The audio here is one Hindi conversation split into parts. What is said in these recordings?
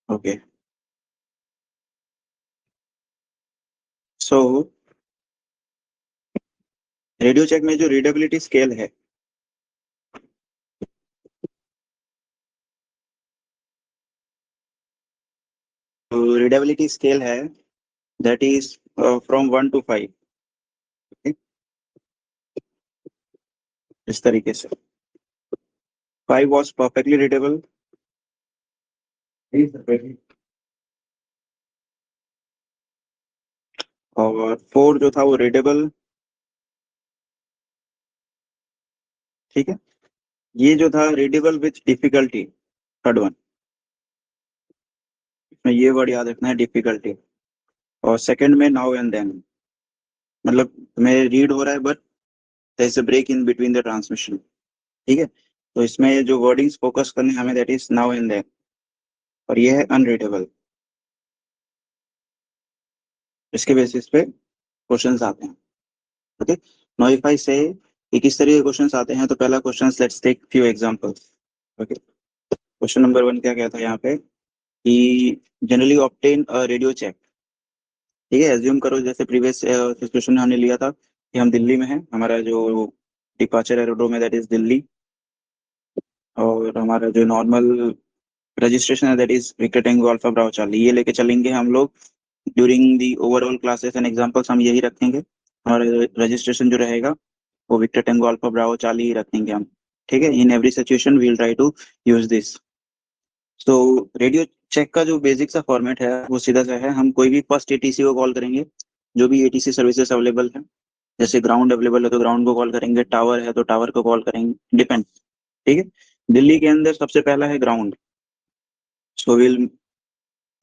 ओके, सो रेडियो चेक में जो रीडेबिलिटी स्केल है, तो रीडेबिलिटी स्केल है दैट इज फ्रॉम 1 to 5। इस तरीके से 5 वॉज परफेक्टली रीडेबल, और 4 जो था वो रीडेबल। ठीक है, ये जो था readable with difficulty, third one, इसमें ये वर्ड याद रखना है, डिफिकल्टी। और सेकंड में नाउ एंड देन, मतलब तुम्हें रीड हो रहा है but there is a break in between the transmission. ठीक है, तो इसमें जो वर्डिंग्स फोकस करने हमें that is now and then, और ये है अनरीडेबल। इसके बेसिस पे क्वेश्चंस आते हैं। ओके, नाउ इफ आई से कि किस तरह के क्वेश्चंस आते हैं, तो पहला question, let's take few examples. Okay, question number 1 क्या कहता है यहाँ पे कि जनरली ऑब्टेन रेडियो चेक। ठीक है, एज्यूम करो जैसे प्रीवियस सिचुएशन में हमने लिया था कि हम दिल्ली में हैं, हमारा जो डिपार्चर एरोड्रोम है दैट इज दिल्ली, और हमारा जो नॉर्मल रजिस्ट्रेशन है that is Victor Tengo alpha Bravo Charlie, ये लेके चलेंगे हम लोग during the overall classes and examples, हम यही रखेंगे। और रजिस्ट्रेशन जो रहेगा वो Victor Tengo alpha Bravo Charlie ही रखेंगे हम। ठीक है, in every situation we will try to use this. तो रेडियो चेक का जो बेसिक सा फॉर्मेट है वो सीधा सा है, हम कोई भी फर्स्ट एटीसी को कॉल करेंगे, जो भी एटीसी सर्विसेज अवेलेबल है, जैसे ग्राउंड अवेलेबल है तो ग्राउंड को कॉल करेंगे, टावर है तो टावर को कॉल करेंगे, डिपेंड। ठीक है, दिल्ली के अंदर सबसे पहला है ground, so will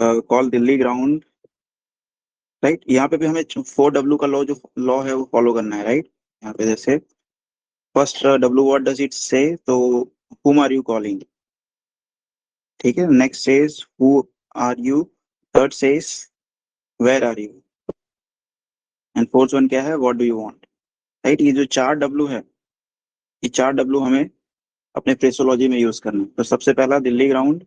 call Delhi ground. Right, यहाँ पे भी हमें 4W का लॉ है वो फॉलो करना है। राइट, यहाँ पे जैसे first W what does it say, तो whom आर यू कॉलिंग। ठीक है, next says who are you, third says where are you, and fourth one क्या है, what do you want. Right, ये जो 4W है, ये 4W हमें अपने फ्रेसोलॉजी में यूज करना है। तो सबसे पहला दिल्ली ग्राउंड,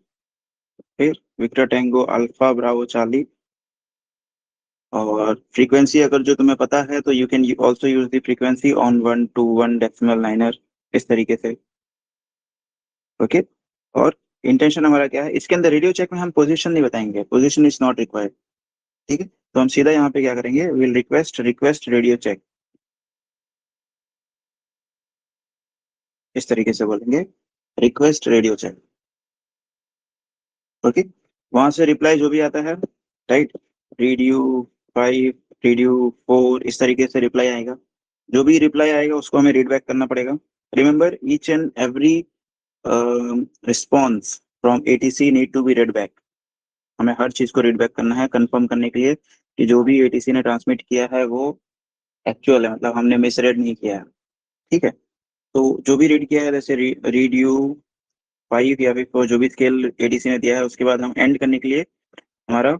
फिर Victor Tengo alpha Bravo Charlie, और फ्रीक्वेंसी अगर जो तुम्हें पता है तो you can also use the frequency on 1 to 1 decimal liner, इस तरीके से। ओके, और इंटेंशन हमारा क्या है, इसके अंदर रेडियो चेक में हम पोजीशन नहीं बताएंगे, पोजीशन इज नॉट रिक्वायर्ड। ठीक है, तो हम सीधा यहाँ पे क्या करेंगे, will request request radio check, इस तरीके से बोलेंगे, रिक्वेस्ट रेडियो चेक। ओके, वहां से रिप्लाई जो भी आता है, right, read you 5, read you 4, इस तरीके से रिप्लाई आएगा। जो भी रिप्लाई आएगा उसको हमें रीड बैक करना पड़ेगा। Remember, each and every response from ATC need to be read back. हमें हर चीज को रीड बैक करना है, कंफर्म करने के लिए कि जो भी एटीसी ने ट्रांसमिट किया है वो एक्चुअल है, मतलब हमने मिसरीड नहीं किया है। ठीक है, तो जो भी रीड किया है, जैसे रीड यू 5 या फिर जो भी स्केल एटीसी ने दिया है, उसके बाद हम एंड करने के लिए हमारा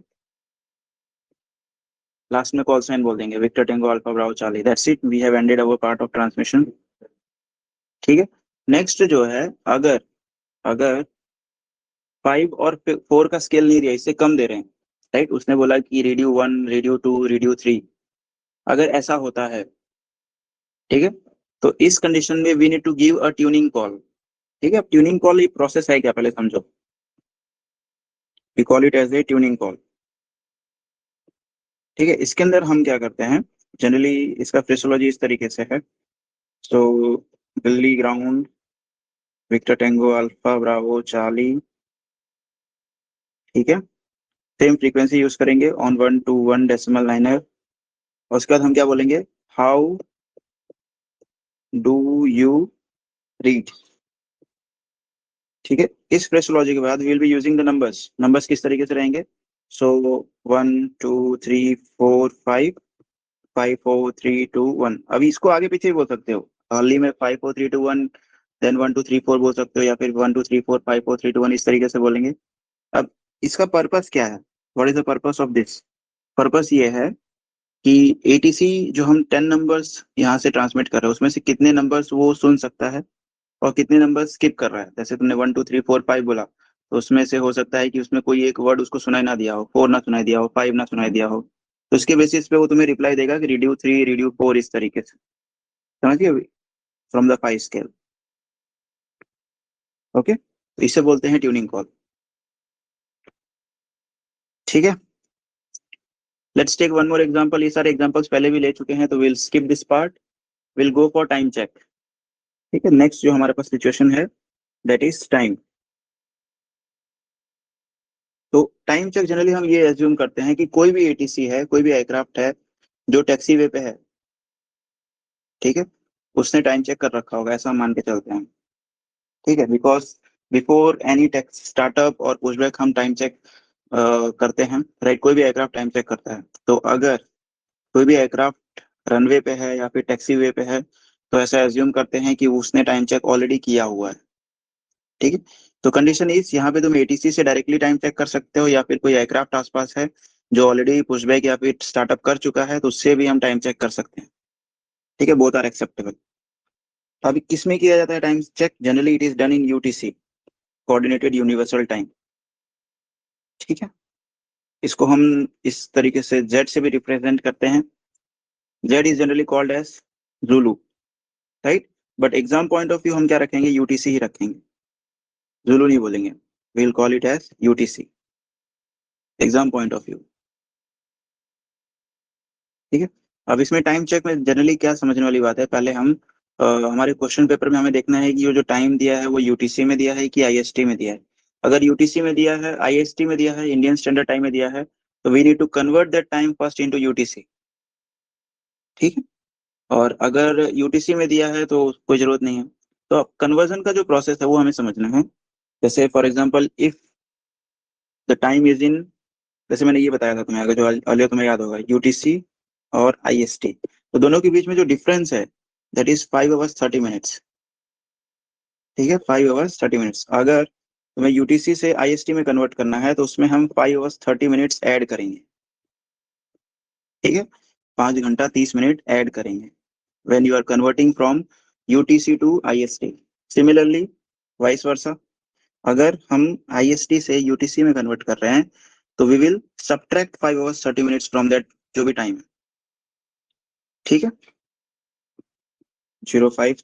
लास्ट में कॉल साइन बोल देंगे, Victor Tengo alpha Bravo Charlie, that's it, we have ended our part of transmission. ठीक है, नेक्स्ट जो है, अगर अगर 5 और 4 का स्केल नहीं दिया, इससे कम दे रहे हैं, राइट, उसने बोला कि रेडियो 1, रेडियो 2, रेडियो 3, अगर ऐसा होता है, ठीक है, तो इस कंडीशन में we need to give a tuning call. ठीक है, अब ट्यूनिंग कॉल ये प्रोसेस है क्या, पहले समझो। We call it as a tuning call. ठीक है, इसके अंदर हम क्या करते हैं, जनरली इसका फ्रेसोलॉजी इस तरीके से है। So Delhi ground, Victor Tengo alpha Bravo Charlie, ठीक है, सेम फ्रीक्वेंसी यूज करेंगे ऑन 1 to 1 डेसिमल लाइनर। और उसके बाद हम क्या बोलेंगे, हाउ डू यू रीड। ठीक है, इस फ्रेसोलॉजी के बाद we will be using the numbers. Numbers किस तरीके से रहेंगे, सो 1 2 3 4 5 5 4 3 2 1। अभी इसको आगे पीछे भी बोल सकते हो, अर्ली में 5 4 3 2 1, देन 1 2 3 4 बोल सकते हो, या फिर 1 2 3 4 5 4 3 2 1, इस तरीके से बोलेंगे। अब इसका पर्पस क्या है, what is the purpose of this. Purpose ये है कि एटीसी जो हम 10 नंबर्स यहाँ से ट्रांसमिट कर रहे हैं, उसमें से कितने नंबर्स वो सुन सकता है और कितने नंबर स्किप कर रहा है। जैसे तुमने 1 2 3 4 5 बोला, तो उसमें से हो सकता है कि उसमें कोई एक वर्ड उसको सुनाई ना दिया हो, 4 ना सुनाई दिया हो, 5 ना सुनाई दिया हो, तो इसके बेसिस पे वो तुम्हें रिप्लाई देगा कि reduce 3, reduce 4, इस तरीके से, समझिए, फ्रॉम द 5 स्केल। ओके, तो इसे बोलते हैं ट्यूनिंग कॉल। ठीक है, let's take one more example. ये सारे एग्जांपल्स पहले भी ले चुके हैं, तो will skip this part, will go for time check. ठीक है, नेक्स्ट जो हमारे पास सिचुएशन है दैट इज टाइम। तो टाइम चेक जनरली हम ये एज्यूम करते हैं कि कोई भी एटीसी है, कोई भी एयरक्राफ्ट है जो टैक्सी वे पे है, ठीक है, उसने टाइम चेक कर रखा होगा, ऐसा हम मान के चलते हैं। ठीक है, because before any tax startup और पुशबैक हम टाइम चेक करते हैं, राइट। कोई भी एयरक्राफ्ट टाइम चेक करता है, तो अगर कोई भी एयरक्राफ्ट रनवे पे है या फिर टैक्सी वे पे है, तो ऐसा एज्यूम करते हैं कि उसने टाइम चेक ऑलरेडी किया हुआ है। ठीक है, तो कंडीशन इज, यहाँ पे तुम एटीसी से डायरेक्टली टाइम चेक कर सकते हो, या फिर कोई एयरक्राफ्ट आसपास है जो ऑलरेडी पुशबैक या फिर स्टार्टअप कर चुका है, तो उससे भी हम टाइम चेक कर सकते हैं। ठीक है, बोथ आर एक्सेप्टेबल। तो अभी किस में किया जाता है time check? Generally it is done in UTC, coordinated universal time. ठीक है, इसको हम इस तरीके से जेड से भी रिप्रेजेंट करते हैं। Z is generally called as Zulu, right, but exam point of view हम क्या रखेंगे? यूटीसी ही रखेंगे, जुलू नहीं बोलेंगे, we will call it as UTC, exam point of view. ठीक है, अब इसमें टाइम चेक में जनरली क्या समझने वाली बात है, पहले हम हमारे क्वेश्चन पेपर में हमें देखना है कि ये जो टाइम दिया है वो यूटीसी में दिया है कि आईएसटी में दिया है। अगर यूटीसी में दिया है, आईएसटी में दिया है, इंडियन स्टैंडर्ड टाइम में दिया है, तो we need to convert that time first into UTC. ठीक है, और अगर यूटीसी में दिया है तो कोई जरूरत नहीं है। तो अब कन्वर्जन का जो प्रोसेस है वो हमें समझना है। जैसे for example, if the time is in, जैसे मैंने ये बताया था तुम्हें, अगर जो अर्लियर तुम्हें याद होगा, यूटीसी और आईएसटी, तो दोनों के बीच में जो डिफरेंस है दैट इज 5 आवर्स 30 मिनट्स। ठीक है, 5 आवर्स 30 मिनट्स। अगर तुम्हें यूटीसी से आईएसटी में कन्वर्ट करना है तो उसमें हम 5 आवर्स 30 मिनट्स ऐड करेंगे। ठीक है, 5 घंटा 30 मिनट ऐड करेंगे when you are converting from UTC to IST. Similarly, vice versa, अगर हम IST से UTC में कन्वर्ट कर रहे हैं तो we will subtract 5 hours 30 minutes from that जो भी टाइम है। ठीक है, 05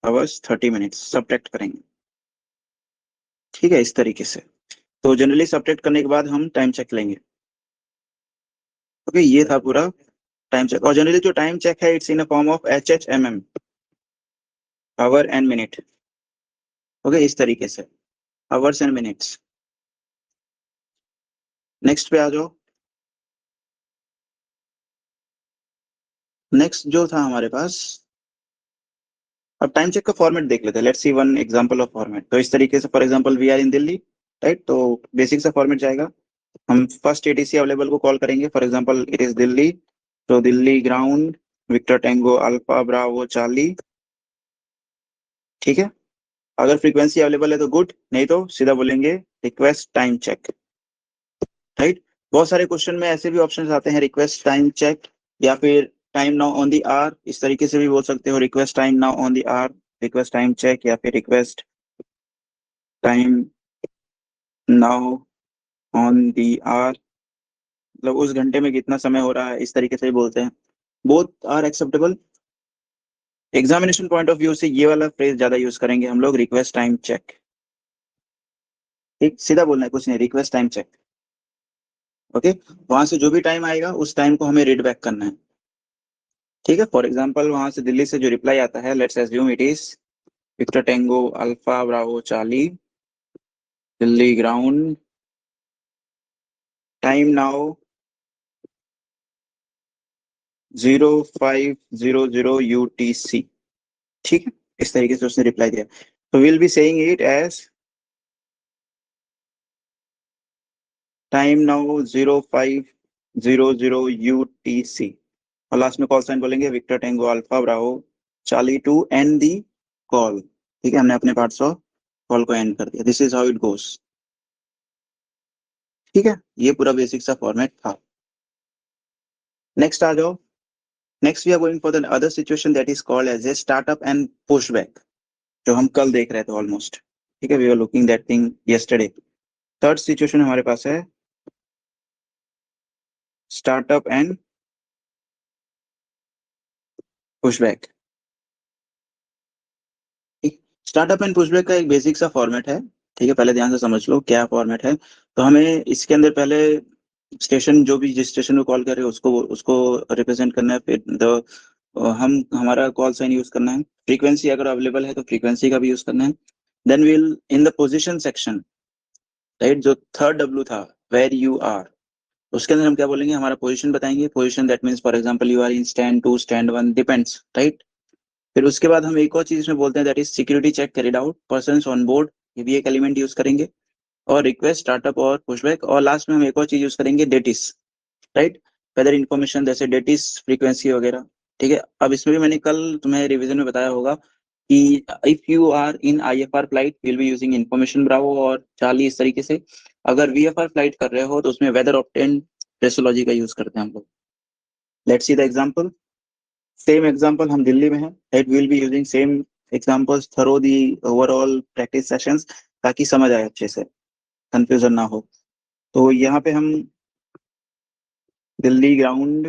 hours 30 minutes सब्ट्रैक्ट करेंगे। ठीक है, इस तरीके से। तो जनरली सब्ट्रैक्ट करने के बाद हम टाइम चेक लेंगे। ओके, ये था पूरा टाइम चेक। और जनरली जो टाइम चेक है it's in a form of HHMM, our and minute. Okay, इस तरीके से, आवर्स एंड मिनट्स। नेक्स्ट पे आ जाओ। नेक्स्ट जो था हमारे पास, अब टाइम चेक का फॉर्मेट देख लेते हैं। Let's see one example of format. तो इस तरीके से, for example we are in Delhi, right, तो बेसिक सा फॉर्मेट जाएगा। हम फर्स्ट एटीसी अवेलेबल को कॉल करेंगे, for example it is Delhi, तो Delhi ground Victor Tengo alpha Bravo Charlie. ठीक है, अगर फ्रीक्वेंसी अवेलेबल है तो गुड, नहीं तो सीधा बोलेंगे रिक्वेस्ट टाइम चेक, राइट। बहुत सारे क्वेश्चन में ऐसे भी ऑप्शंस आते हैं, रिक्वेस्ट टाइम चेक, या फिर time now on the R, इस तरीके से भी बोल सकते हो, request time now on the R, request time check, या फिर request time now on the R, मतलब उस घंटे में कितना समय हो रहा है, इस तरीके से भी बोलते हैं। Both are acceptable. Examination point of view से ये वाला फ्रेज ज्यादा यूज करेंगे हम लोग, रिक्वेस्ट टाइम चेक। ठीक, सीधा बोलना है, कुछ नहीं, रिक्वेस्ट टाइम चेक। ओके, वहां से जो भी टाइम आएगा उस टाइम को हमें रीड बैक करना है। ठीक है, फॉर एग्जाम्पल वहां से दिल्ली से जो रिप्लाई आता है, let's assume it is Victor Tengo alpha Bravo Charlie, Delhi ground, time now 0500 UTC। ठीक है, इस तरीके से उसने रिप्लाई दिया। तो will be saying it as time now 0500 UTC, और लास्ट में कॉल साइन बोलेंगे Victor Tengo alpha Bravo Charlie to end the call. ठीक है, हमने अपने पार्ट्स ऑफ कॉल को एंड कर दिया। This is how it goes. ठीक है, ये पूरा बेसिक सा फॉर्मेट था। नेक्स्ट आ जाओ। Next we are going for the other situation that is called as a startup and pushback, जो हम कल देख रहे थे ऑलमोस्ट। ठीक है, we are looking that thing yesterday. Third situation हमारे पास है startup and pushback. Startup and pushback का एक बेसिक सा फॉर्मेट है, ठीक है, पहले ध्यान से समझ लो क्या फॉर्मेट है। तो हमें इसके अंदर पहले स्टेशन, जो भी जिस स्टेशन को कॉल कर रहे हैं उसको उसको रिप्रेजेंट करना है, फिर हम हमारा कॉल साइन यूज करना है, फ्रीक्वेंसी अगर अवेलेबल है तो फ्रीक्वेंसी का भी यूज करना है। Then will in the position section, right, जो थर्ड डब्ल्यू था, वेर यू आर, उसके अंदर हम क्या बोलेंगे, हमारा पोजीशन बताएंगे। Position that means for example you are in stand 2 stand 1 depends, right. फिर उसके बाद हम एक और चीज में बोलते हैं that is security check carried out, persons on board, ये भी एक एलिमेंट यूज करेंगे, और रिक्वेस्ट स्टार्टअप और पुशबैक, और लास्ट में हम एक और चीज यूज करेंगे डेटिस, राइट, वेदर इन्फॉर्मेशन जैसे डेटिस फ्रीक्वेंसी वगैरह। ठीक है, अब इसमें भी मैंने कल तुम्हें रिवीजन में बताया होगा कि if you are in IFR flight will be using information Bravo और चार्ली, इस तरीके से। अगर वीएफआर फ्लाइट कर रहे हो तो उसमें वेदर ऑप्टेन ट्रेसोलॉजी का यूज करते हैं हम लोग। Let's see the example. Same example, हम दिल्ली में हैं, right, will be using same examples through the overall practice sessions, ताकि समझ आए अच्छे से, कंफ्यूजन ना हो। तो यहाँ पे हम Delhi ground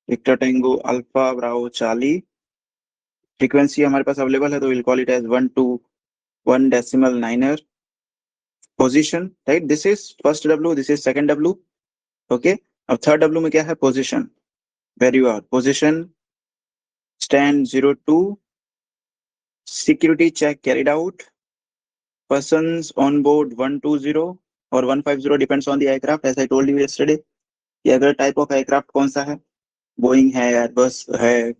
Victor Tengo alpha Bravo Charlie, frequency हमारे पास अवेलेबल है तो will call it as 121.9er। Position, right, this is first W, this is second W, okay. अब थर्ड डब्ल्यू में क्या है, position, where you are, position stand 02, security check carried out, persons on board 120 और 150 depends on the aircraft, as I told you yesterday, कि अगर टाइप ऑफ एयरक्राफ्ट कौन सा है, बोइंग है, एयरबस है,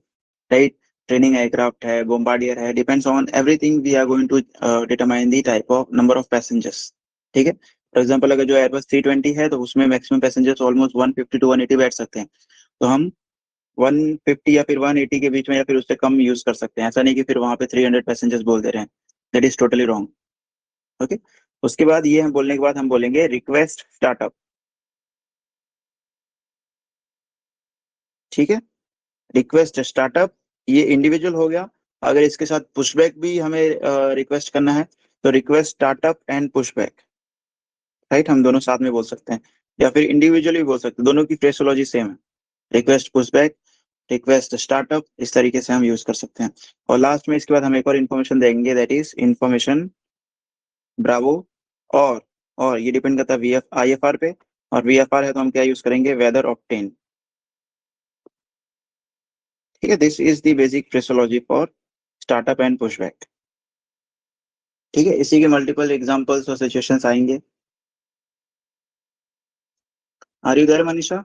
राइट, ट्रेनिंग एयरक्राफ्ट है, बोम्बार्डियर है, depends on everything we are going to determine the type of number of passengers. ठीक है, फॉर एग्जांपल अगर जो एयरबस 320 है तो उसमें मैक्सिमम पैसेंजर्स ऑलमोस्ट 150 टू 180 बैठ सकते हैं, तो हम 150 या फिर 180 के बीच में या फिर उससे कम यूज कर सकते हैं। ऐसा नहीं कि फिर वहां पे 300 पैसेंजर्स बोल दे रहे हैं, that is totally wrong. Okay, उसके बाद ये हम बोलने के बाद हम बोलेंगे रिक्वेस्ट स्टार्टअप। ठीक है, रिक्वेस्ट स्टार्टअप ये इंडिविजुअल हो गया। अगर इसके साथ पुशबैक भी हमें रिक्वेस्ट करना है तो request startup and pushback, right, हम दोनों साथ में बोल सकते हैं, या फिर इंडिविजुअली भी बोल सकते हैं, दोनों की फ्रेसोलॉजी सेम है, रिक्वेस्ट पुशबैक, रिक्वेस्ट स्टार्टअप, इस तरीके से हम यूज कर सकते हैं। और लास्ट में इसके बाद हम एक और इन्फॉर्मेशन देंगे दैट इज इन्फॉर्मेशन ब्रावो, और ये डिपेंड करता है वीएफ आईएफआर पे, और वीएफआर है तो हम क्या यूज करेंगे, वेदर ऑप्टेन। ठीक है, this is the basic phraseology for startup and pushback. ठीक है, इसी के मल्टीपल एग्जांपल्स और सिचुएशंस आएंगे। Are you there Manisha?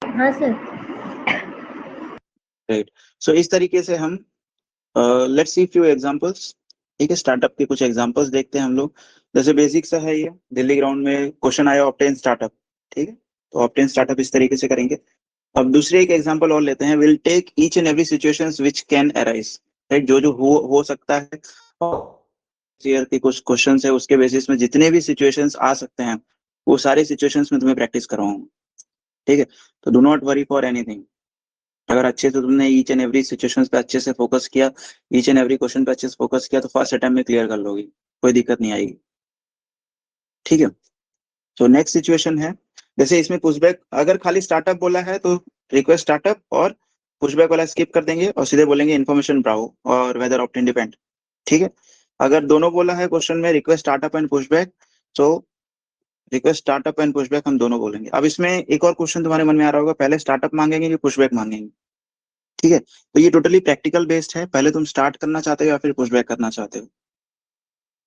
हाँ सर। राइट, सो इस तरीके से हम लेट्स सी फ्यू एग्जांपल्स। ठीक है, स्टार्टअप के कुछ एग्जांपल्स देखते हैं हम लोग। जैसे बेसिक सा है, ये दिल्ली ग्राउंड में क्वेश्चन आया ऑप्टेन स्टार्टअप। ठीक है, तो ऑप्टेन स्टार्टअप इस तरीके से करेंगे। अब दूसरे एक एग्जांपल और लेते हैं, will take each and every situations which can arise, right, जो जो हो सकता है, ईयर के कुछ क्वेश्चंस है उसके बेसिस में जितने भी सिचुएशंस आ सकते हैं वो सारे सिचुएशंस में तुम्हें प्रैक्टिस करवाऊंगा। ठीक है, तो do not worry for anything. अगर अच्छे से तुमने ईच एंड एवरी सिचुएशंस पे अच्छे से फोकस किया, ईच एंड एवरी क्वेश्चन पे अच्छे से फोकस किया, तो फर्स्ट अटेम्प्ट में क्लियर कर लोगी, कोई दिक्कत नहीं आएगी। ठीक है, तो नेक्स्ट सिचुएशन है, जैसे इसमें पुशबैक, अगर खाली स्टार्टअप बोला है तो रिक्वेस्ट स्टार्टअप और पुशबैक वाला स्किप कर देंगे और सीधे बोलेंगे इन्फॉर्मेशन ब्राउ और वेदर ऑप्टेन डिपेंड। ठीक है, अगर दोनों बोला है क्वेश्चन में रिक्वेस्ट स्टार्टअप एंड पुशबैक, तो रिक्वेस्ट स्टार्टअप एंड पुशबैक हम दोनों बोलेंगे। अब इसमें एक और क्वेश्चन तुम्हारे मन में आ रहा होगा, पहले स्टार्टअप मांगेंगे कि पुशबैक मांगेंगे। ठीक है, तो ये टोटली प्रैक्टिकल बेस्ड है, पहले तुम स्टार्ट करना चाहते हो या फिर पुशबैक करना चाहते हो।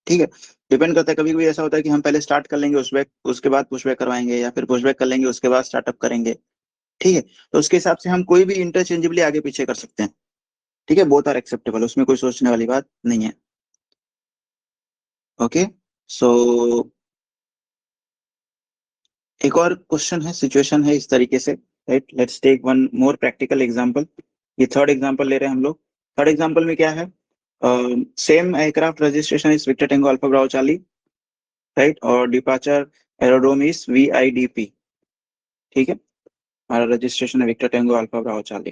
ठीक है, डिपेंड करता है, कभी कभी ऐसा होता है कि हम पहले स्टार्ट कर लेंगे पुशबैक, उसके बाद पुशबैक करवाएंगे, या फिर पुशबैक कर लेंगे उसके बाद स्टार्टअप करेंगे। ठीक है, तो उसके हिसाब से हम कोई भी इंटरचेंजेबली आगे पीछे कर सकते हैं। ठीक है, बोथ आर एक्सेप्टेबल, उसमें कोई सोचने वाली बात नहीं है। ओके, सो एक और क्वेश्चन है, सिचुएशन है इस तरीके से, right, let's take one more practical example. ये थर्ड एग्जांपल ले रहे हैं हम लोग। थर्ड एग्जांपल में क्या है, same aircraft registration is Victor Tengo alpha Bravo Charlie, right, और डिपार्चर एरोड्रोम इज VIDP। ठीक है, हमारा रजिस्ट्रेशन है Victor Tengo alpha Bravo Charlie.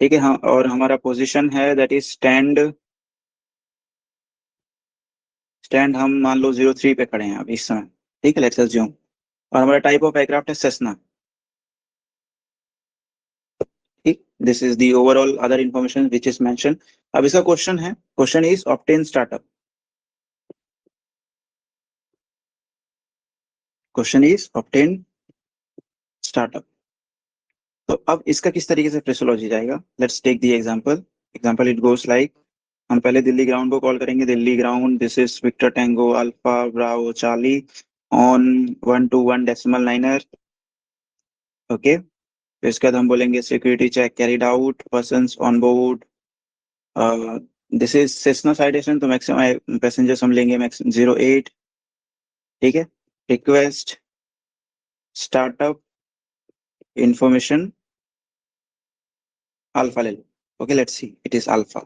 ठीक है, हाँ, और हमारा पोजीशन है दैट इज स्टैंड हम मान लो 03 पे खड़े हैं अब इस समय, ठीक है, लेट्स अज्यूम, और हमारा टाइप ऑफ एयरक्राफ्ट है सेस्ना, ठीक, this is the overall other information which is mention. अब इसका क्वेश्चन है, question is obtain startup, question is obtain startup. तो अब इसका किस तरीके से फ्रेसोलॉजी जाएगा, let's take the example. Example it goes like, हम पहले दिल्ली ग्राउंड को कॉल करेंगे, Delhi ground, this is Victor tango alpha Bravo Charlie on 121 decimal niner, okay. फिर इसके बाद हम बोलेंगे security check carried out, persons on board, this is Cessna Citation, तो मैक्सिमम पैसेंजर्स हम लेंगे मैक्सिमम 08, ठीक है। रिक्वेस्ट स्टार्टअप इंफॉर्मेशन अल्फा ले लो, okay, let's see it is Alpha,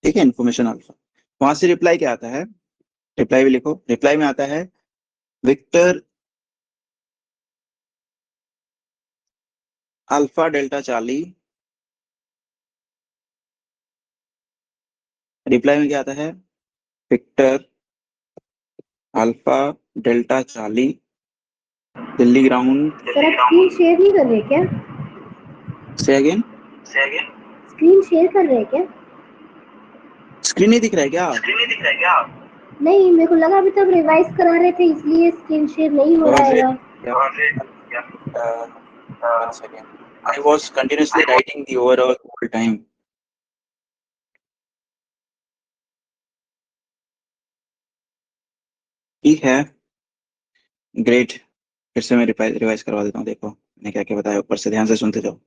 ठीक है, इंफॉर्मेशन अल्फा। वहां से रिप्लाई क्या आता है, रिप्लाई भी लिखो, रिप्लाई में आता है Victor Alpha Delta Charlie, reply में क्या आता है, Victor Alpha Delta Charlie Delhi ground. Sir आप स्क्रीन शेयर नहीं कर रहे क्या? से अगेन, स्क्रीन शेयर कर रहे हैं क्या? स्क्रीन नहीं दिख रहा है क्या? नहीं, मेरे को लगा अभी तक रिवाइज करा रहे थे इसलिए स्क्रीन शेयर नहीं हो रहा है। One second. I was continuously writing the overall whole time. ठीक है, ग्रेट। फिर से मैं रिवाइज करवा देता हूँ, देखो मैंने क्या क्या बताया, ऊपर से ध्यान से सुनते जाओ।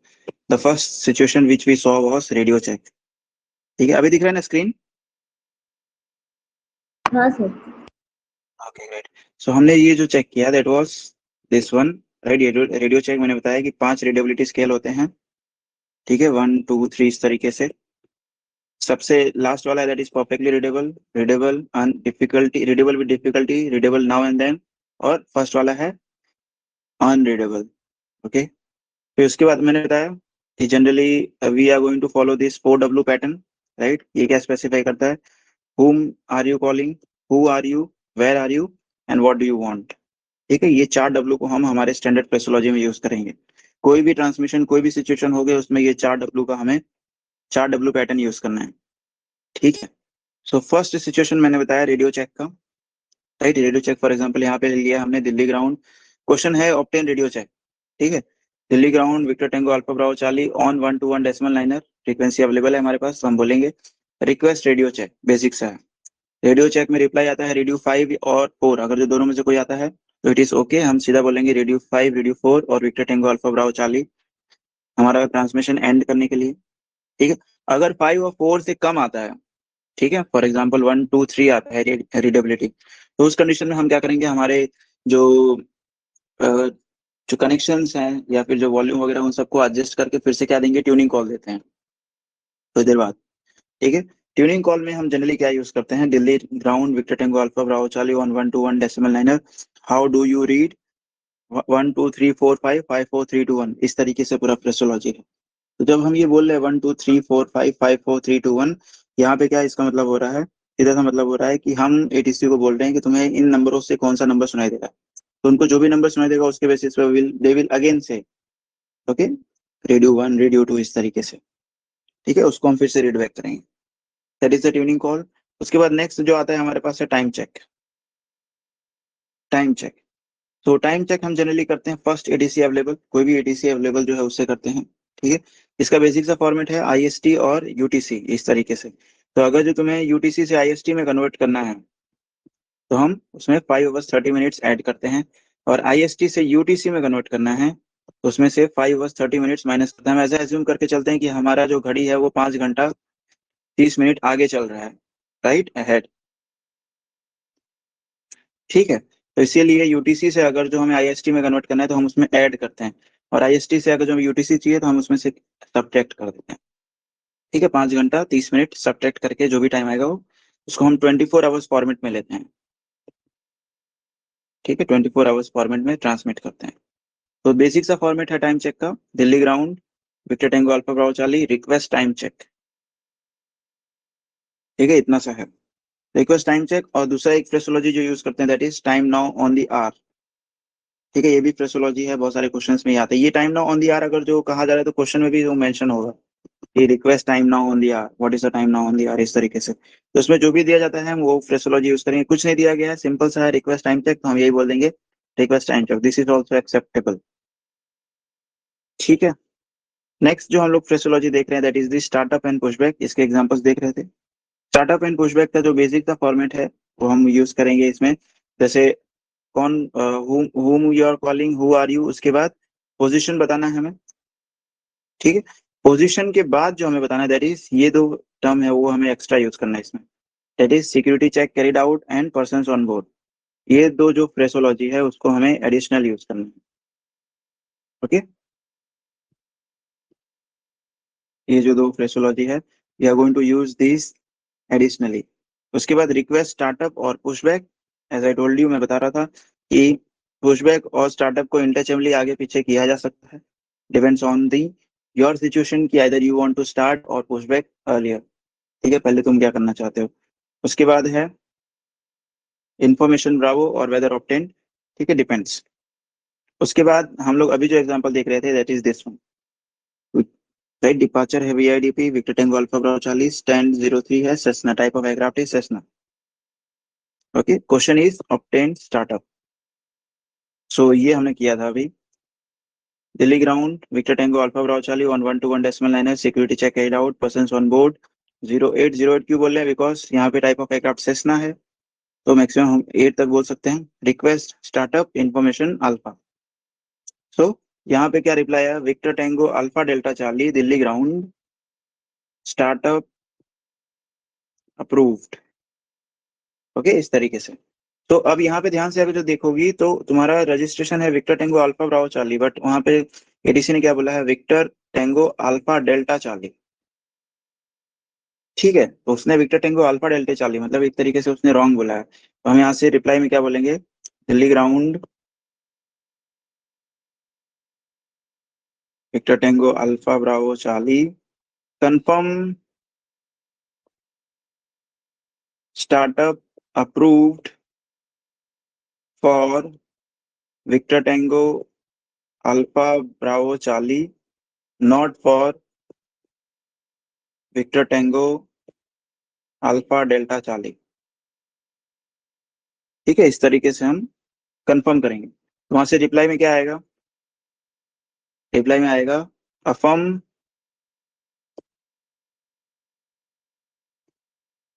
The first situation which we saw was radio check, ठीक है, अभी दिख रहा है ना स्क्रीन? हाँ सर। Okay great. सो हमने ये जो चेक किया that was this one, right. Radio check मैंने बताया कि 5 रेडियोबिलिटी स्केल होते हैं, ठीक है, 1 2 3 इस तरीके से। सबसे लास्ट वाला है that is perfectly readable, readable and difficulty, readable with difficulty, readable now and then, और फर्स्ट वाला है अनरीडेबल, ओके। फिर उसके बाद मैंने बताया कि generally we are going to follow this 4W pattern, right. ये क्या स्पेसिफाई करता है, whom are you calling, who are you, where are you and what do you want, ठीक है। ये 4W को हम हमारे स्टैंडर्ड फ्रेसोलॉजी में यूज करेंगे। कोई भी ट्रांसमिशन, कोई भी सिचुएशन हो गए उसमें ये 4W का हमें 4W पैटर्न यूज करना है, ठीक है। सो फर्स्ट सिचुएशन मैंने बताया रेडियो चेक का, राइट। रेडियो चेक फॉर एग्जांपल यहाँ पे लिया हमने दिल्ली ग्राउंड, क्वेश्चन है ऑब्टेन रेडियो चेक, ठीक है। Delhi ground Victor Tengo alpha Bravo Charlie on 121 decimal niner, frequency available है हमारे पास, तो हम बोलेंगे रिक्वेस्ट रेडियो चेक, बेसिक सा है। रेडियो चेक में रिप्लाई आता है रेडियो 5 और 4, अगर जो दोनों में से कोई आता है तो इट इज ओके, हम सीधा बोलेंगे रेडियो 5 रेडियो 4 और Victor Tengo alpha Bravo Charlie हमारा ट्रांसमिशन एंड करने के लिए, ठीक है। अगर 5 और 4 से कम आता है, ठीक है, फॉर एग्जांपल 1 2 3 आता है रीडेबिलिटी, तो उस कंडीशन में हम क्या करेंगे, हमारे जो जो कनेक्शंस हैं या फिर जो वॉल्यूम वगैरह उन सबको एडजस्ट करके फिर से क्या देंगे, ट्यूनिंग कॉल देते हैं थोड़ी देर बाद, ठीक है। ट्यूनिंग कॉल में हम जनरली क्या यूज करते हैं, Delhi ground Victor Tengo alpha Bravo Charlie on 121 decimal niner, how do you read 1 2 3 4 5 5 4 3 2 1, इस तरीके से पूरा फ्रेसोलॉजी है। तो जब हम ये बोल रहे हैं 1 2 3 4 5 5 4 3 2 1, यहाँ पे क्या इसका मतलब हो रहा है, सीधा सा मतलब हो रहा है कि हम एटीसी को बोल रहे हैं कि तुम्हें इन नंबरों से कौन सा नंबर सुनाई देगा, तो उनको जो भी नंबर सुनाई देगा उसके बेसिस पे दे विल अगेन से ओके रेडियो 1 रेडियो 2 इस तरीके से, ठीक है, उसको हम फिर से रीड बैक करेंगे, that is the tuning call. उसके बाद नेक्स्ट जो आता है हमारे पास है टाइम चेक, टाइम चेक। तो टाइम चेक हम जनरली करते हैं फर्स्ट एटीसी अवेलेबल, कोई भी एटीसी अवेलेबल जो है उससे करते हैं, ठीक है। इसका बेसिक सा फॉर्मेट है आईएसटी और यूटीसी इस तरीके से। तो अगर जो तुम्हें यूटीसी से आईएसटी में कन्वर्ट करना है तो हम उसमें 5 ओवर्स 30 मिनट्स ऐड करते हैं, और आईएसटी से यूटीसी में कन्वर्ट करना है तो उसमें से 5 ओवर्स 30 मिनट्स माइनस करते हैं। हम ऐसा एज्यूम करके चलते हैं कि हमारा जो घड़ी है वो 5 घंटा 30 मिनट आगे चल रहा है, राइट अहेड, ठीक है। तो इसीलिए यूटीसी से अगर जो हमें आईएसटी में कन्वर्ट करना है तो हम उसमें ऐड करते हैं, और आईएसटी से अगर जो हमें यूटीसी चाहिए तो हम उसमें से सब्ट्रैक्ट कर देते हैं, ठीक है। 5 घंटा 30 मिनट सब्ट्रैक्ट करके जो भी टाइम आएगा वो उसको हम 24 आवर्स फॉर्मेट में लेते हैं, ठीक है, 24 आवर्स फॉर्मेट में ट्रांसमिट करते हैं। तो बेसिक सा फॉर्मेट है टाइम चेक का, Delhi ground Victor Tengo alpha Bravo Charlie request time check, ठीक है, इतना सा है। रिक्वेस्ट टाइम चेक, और दूसरा एक फ्रेसोलॉजी जो यूज करते हैं that is time now on the R. ठीक है, ये भी फ्रेसोलॉजी है, बहुत सारे क्वेश्चंस में आते हैं ये time now on the R. अगर जो कहा जा रहा है तो क्वेश्चन में भी वो मेंशन होगा कि request time now on the R, what is the time now on the R, इस तरीके से। तो उसमें जो भी दिया जाता है हम वो फ्रेसोलॉजी यूज करेंगे। कुछ नहीं दिया गया है, सिंपल सा है रिक्वेस्ट टाइम चेक, तो हम यही बोल देंगे request time check, this is also acceptable. ठीक है, नेक्स्ट जो हम लोग फ्रेसोलॉजी देख रहे हैं that is the startup and pushback. इसके एग्जांपल्स देख रहे थे। स्टार्टअप एंड पुशबैक का जो बेसिक का फॉर्मेट है वो हम यूज करेंगे इसमें। जैसे कौन, whom you are calling, who are you, उसके बाद पोजीशन बताना है हमें। ठीक है, पोजीशन के बाद जो हमें बताना है दैट इज ये दो टर्म है वो हमें एक्स्ट्रा यूज करना है इसमें, that is security check carried out and persons on board. ये दो जो फ्रेसोलॉजी है उसको हमें एडिशनल यूज करना है। ओके, ये जो दो फ्रेसोलॉजी है we are going to use this additionally. उसके बाद रिक्वेस्ट, स्टार्टअप और pushback. As I told you, मैं बता रहा था कि पुशबैक और स्टार्टअप को इंटरचेंजबली आगे पीछे किया जा सकता है, depends on the your situation कि either you want to start or pushback earlier. ठीक है, पहले तुम क्या करना चाहते हो। उसके बाद है इंफॉर्मेशन ब्रावो और वेदर ऑब्टेन्ड। ठीक है, डिपेंड्स। उसके बाद हम लोग अभी जो एग्जांपल देख रहे थे that is this one, right. Departure है VIDP, Victor Tengo alpha Bravo 40, stand 03 है Cessna, type of aircraft is Cessna. Okay, question is obtain startup. So ये हमने किया था अभी। Delhi ground, Victor Tengo alpha Bravo 40 on 121 decimal लाइन है, security check carried out, persons on board 0808। क्यों बोल रहे हैं, बिकॉज यहाँ पे टाइप ऑफ एयरक्राफ्ट सेस्ना है तो मैक्सिमम हम 8 तक बोल सकते हैं। Request, startup, information, Alpha. So यहाँ पे क्या रिप्लाई है, Victor Tengo Alpha Delta 40, Delhi ground, startup approved. Okay, इस तरीके से। तो अब यहाँ पे ध्यान से अगर जो देखोगी तो तुम्हारा रजिस्ट्रेशन है Victor Tengo alpha Bravo 40, but वहां पे एडीसी ने क्या बोला है, विक्टर टेंगो अल्फा डेल्टा 40। ठीक है, तो उसने विक्टर टेंगो अल्फा डेल्टा 40 मतलब एक तरीके से उसने रॉन्ग बोला है। तो हम यहाँ से रिप्लाई में क्या बोलेंगे, Delhi ground, Victor Tengo alpha Bravo 40, confirm, startup approved for Victor Tengo alpha Bravo 40, not for Victor Tengo Alpha Delta 40। ठीक है, इस तरीके से हम कंफर्म करेंगे। तो वहां से रिप्लाई में क्या आएगा, रिप्लाई में आएगा affirm,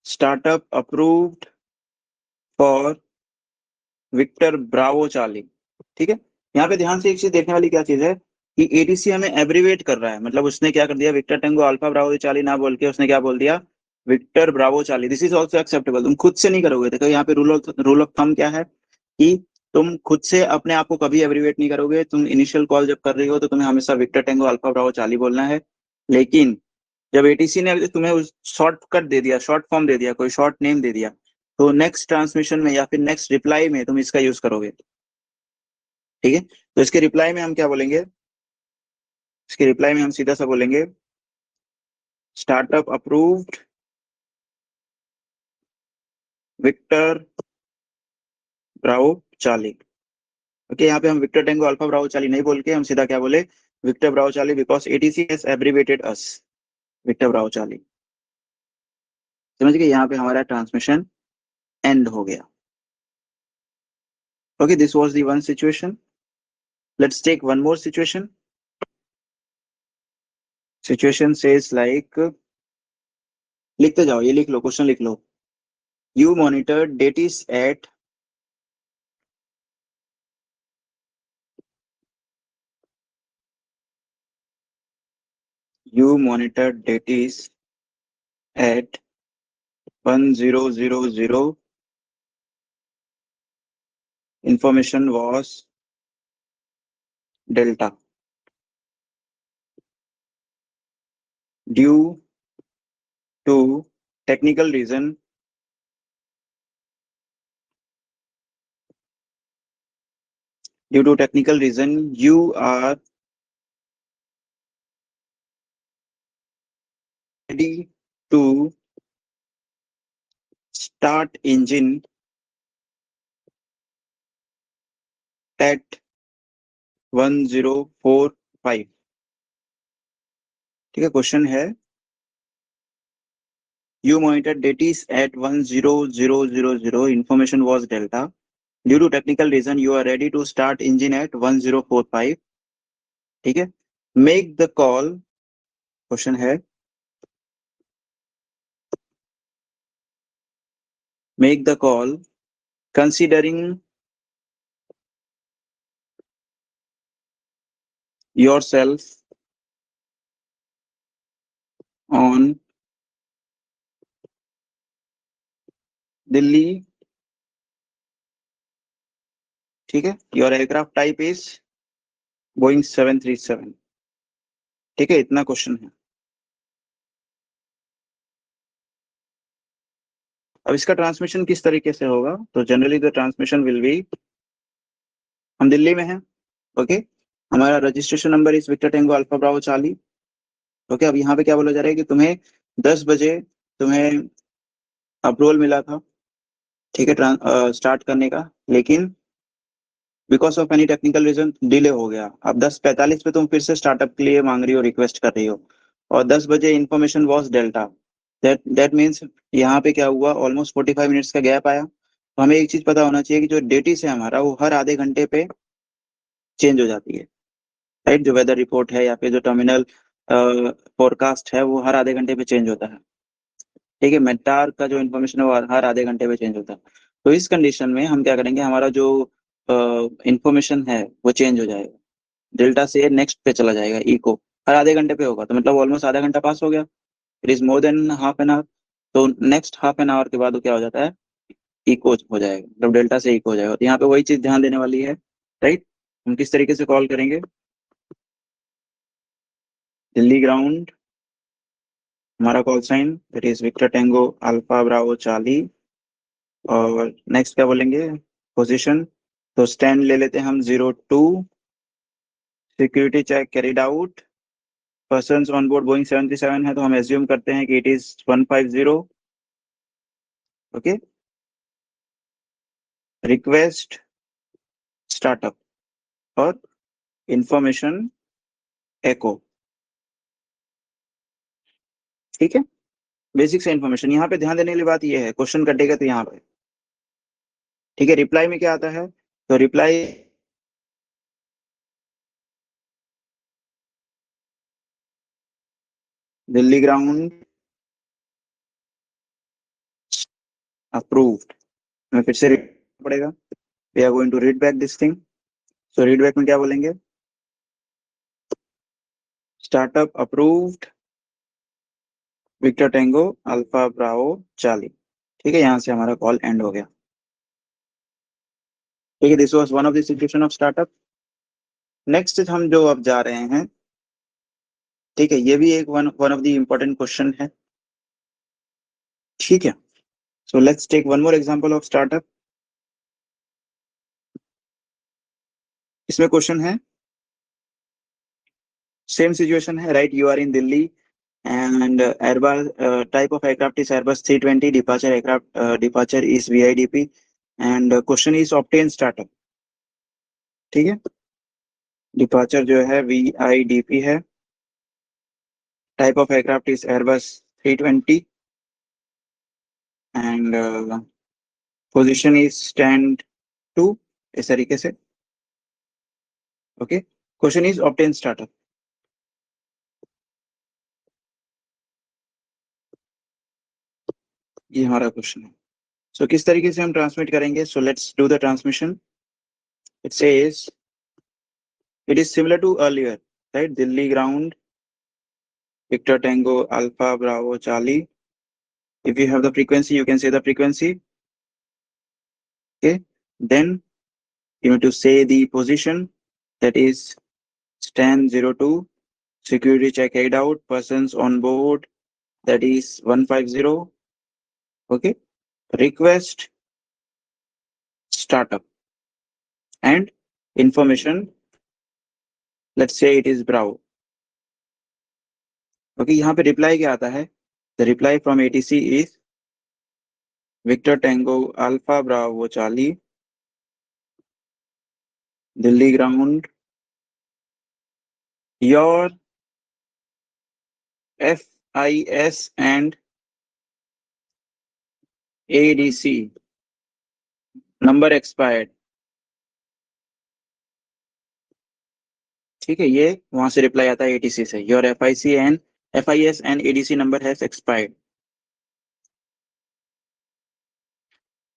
startup approved for Victor Bravo 40। ठीक है, यहाँ पे ध्यान से एक चीज देखने वाली क्या चीज है कि एडीसी हमें एब्रीवेट कर रहा है, मतलब उसने क्या कर दिया, विक्टर टेंगो अल्फा ब्रावो 40 ना बोल के उसने क्या बोल दिया, Victor Bravo 40। This is also acceptable. तुम खुद से नहीं करोगे, देखो यहाँ पे रूल ऑफ थंब क्या है कि तुम खुद से अपने आप को कभी एब्रीवेट नहीं करोगे। तुम इनिशियल कॉल जब कर रही हो तो तुम्हें हमेशा विक्टर टेंगो अल्फा ब्रावो 40 बोलना है। लेकिन जब एटीसी ने तुम्हें शॉर्टकट दे दिया, शॉर्ट फॉर्म दे दिया, कोई शॉर्ट नेम दे दिया, तो नेक्स्ट ट्रांसमिशन में या फिर नेक्स्ट रिप्लाई में तुम इसका यूज करोगे। ठीक है, तो इसके रिप्लाई में हम क्या बोलेंगे, इसके रिप्लाई में हम सीधा सा बोलेंगे startup approved Victor Bravo 40। Okay, यहाँ पे हम विक्टर टेंगो अल्फा ब्रावो 40 नहीं बोल के हम सीधा क्या बोले, Victor Bravo 40, because ATC has abbreviated us Victor Bravo 40। समझ गए, यहाँ पे हमारा ट्रांसमिशन एंड हो गया। Okay, this was the one situation. Let's take one more situation. Situation says like, लिखते जाओ, ये लिख लो, क्वेश्चन लिख लो। You monitor DATIS at you monitored datis at 1000. Information was delta. Due to technical reason, you are ready to start engine at 1045. ठीक है, क्वेश्चन है you monitored datis at 10000, information was delta. Due to technical reason you are ready to start engine at 1045. ठीक है, make the call, क्वेश्चन है make the call considering yourself on Delhi. ठीक है, your aircraft type is Boeing 737. ठीक है, इतना क्वेश्चन है। अब इसका ट्रांसमिशन किस तरीके से होगा, तो generally the transmission will be, हम दिल्ली में हैं, ओके, हमारा registration number is Victor Tengo alpha Bravo Charlie. Okay, अब यहाँ पे क्या बोला जा रहा है कि तुम्हें 10 बजे तुम्हें अप्रूवल मिला था, ठीक है, स्टार्ट करने का, लेकिन because of any technical reason delay हो गया। अब 10:45 पे तुम फिर से स्टार्टअप के लिए मांग रही हो, रिक्वेस्ट कर रही हो, और 10 बजे information was delta. That means यहाँ पे क्या हुआ, ऑलमोस्ट 45 मिनट्स का गैप आया। तो हमें एक चीज पता होना चाहिए कि जो डेटिस है हमारा, वो हर आधे घंटे पे चेंज हो जाती है, राइट। जो वेदर रिपोर्ट है या फिर जो टर्मिनल फोरकास्ट है, वो हर आधे घंटे पे चेंज होता है। ठीक है, मेटार का जो इन्फॉर्मेशन है वो हर आधे घंटे पे चेंज होता है। तो इस कंडीशन में हम क्या करेंगे, हमारा जो इन्फॉर्मेशन है वो चेंज हो जाएगा, डेल्टा से नेक्स्ट पे चला जाएगा, इको हर आधे घंटे पे होगा, तो मतलब ऑलमोस्ट आधा घंटा पास हो गया, it is more than half an hour. तो नेक्स्ट हाफ एन आवर के बाद वो क्या हो जाता है, इको हो जाएगा, मतलब डेल्टा से इको हो जाएगा। तो यहाँ पे वही चीज ध्यान देने वाली है, राइट। हम किस तरीके से कॉल करेंगे, दिल्ली ग्राउंड, हमारा call sign that is Victor Tengo alpha Bravo Charlie, और नेक्स्ट क्या बोलेंगे, पोजीशन, तो स्टैंड ले लेते हैं हम 02, security check carried out, persons on board Boeing 737 है, तो हम एज्यूम करते हैं कि it is 150, okay. Request startup और इंफॉर्मेशन एको, ठीक है, बेसिक से इंफॉर्मेशन। यहाँ पे ध्यान देने वाली बात ये है, क्वेश्चन कटेगा तो यहाँ पे, ठीक है। रिप्लाई में क्या आता है, तो रिप्लाई दिल्ली ग्राउंड अप्रूव्ड, मैं फिर से read पड़ेगा, we are going to read back this thing. So read back में क्या बोलेंगे, startup approved Victor Tengo alpha Bravo Charlie. ठीक है, यहाँ से हमारा कॉल एंड हो गया। ठीक है, this was one of the situation of startup. Next हम जो अब जा रहे हैं, ठीक है, ये भी एक one of the important question है, ठीक है। So let's take one more example of startup. इसमें क्वेश्चन है, सेम सिचुएशन है, right. You are in Delhi and Airbus type of aircraft is Airbus 320, departure aircraft departure is VIDP, and question is obtain startup, ठीक है। डिपार्चर जो है VIDP है, type of aircraft is Airbus 320, and position is stand 2, इस तरीके से, okay. Question is obtain startup, ये हमारा क्वेश्चन है। सो किस तरीके से हम ट्रांसमिट करेंगे, so let's do the transmission. It says it is similar to earlier, right? Delhi ground Victor Tango Alpha Bravo Charlie. If you have the frequency, you can say the frequency, okay. Then you need to say the position, that is stand 02, security check carried out, persons on board, that is 150, okay. Request startup and information, let's say it is Bravo, okay. यहाँ पे reply क्या आता है, the reply from ATC is Victor tango alpha Bravo Charlie, Delhi ground, your FIS and ADC number expired. ठीक है, ये वहां से रिप्लाई आता है ATC से, your FIS and ADC number has expired.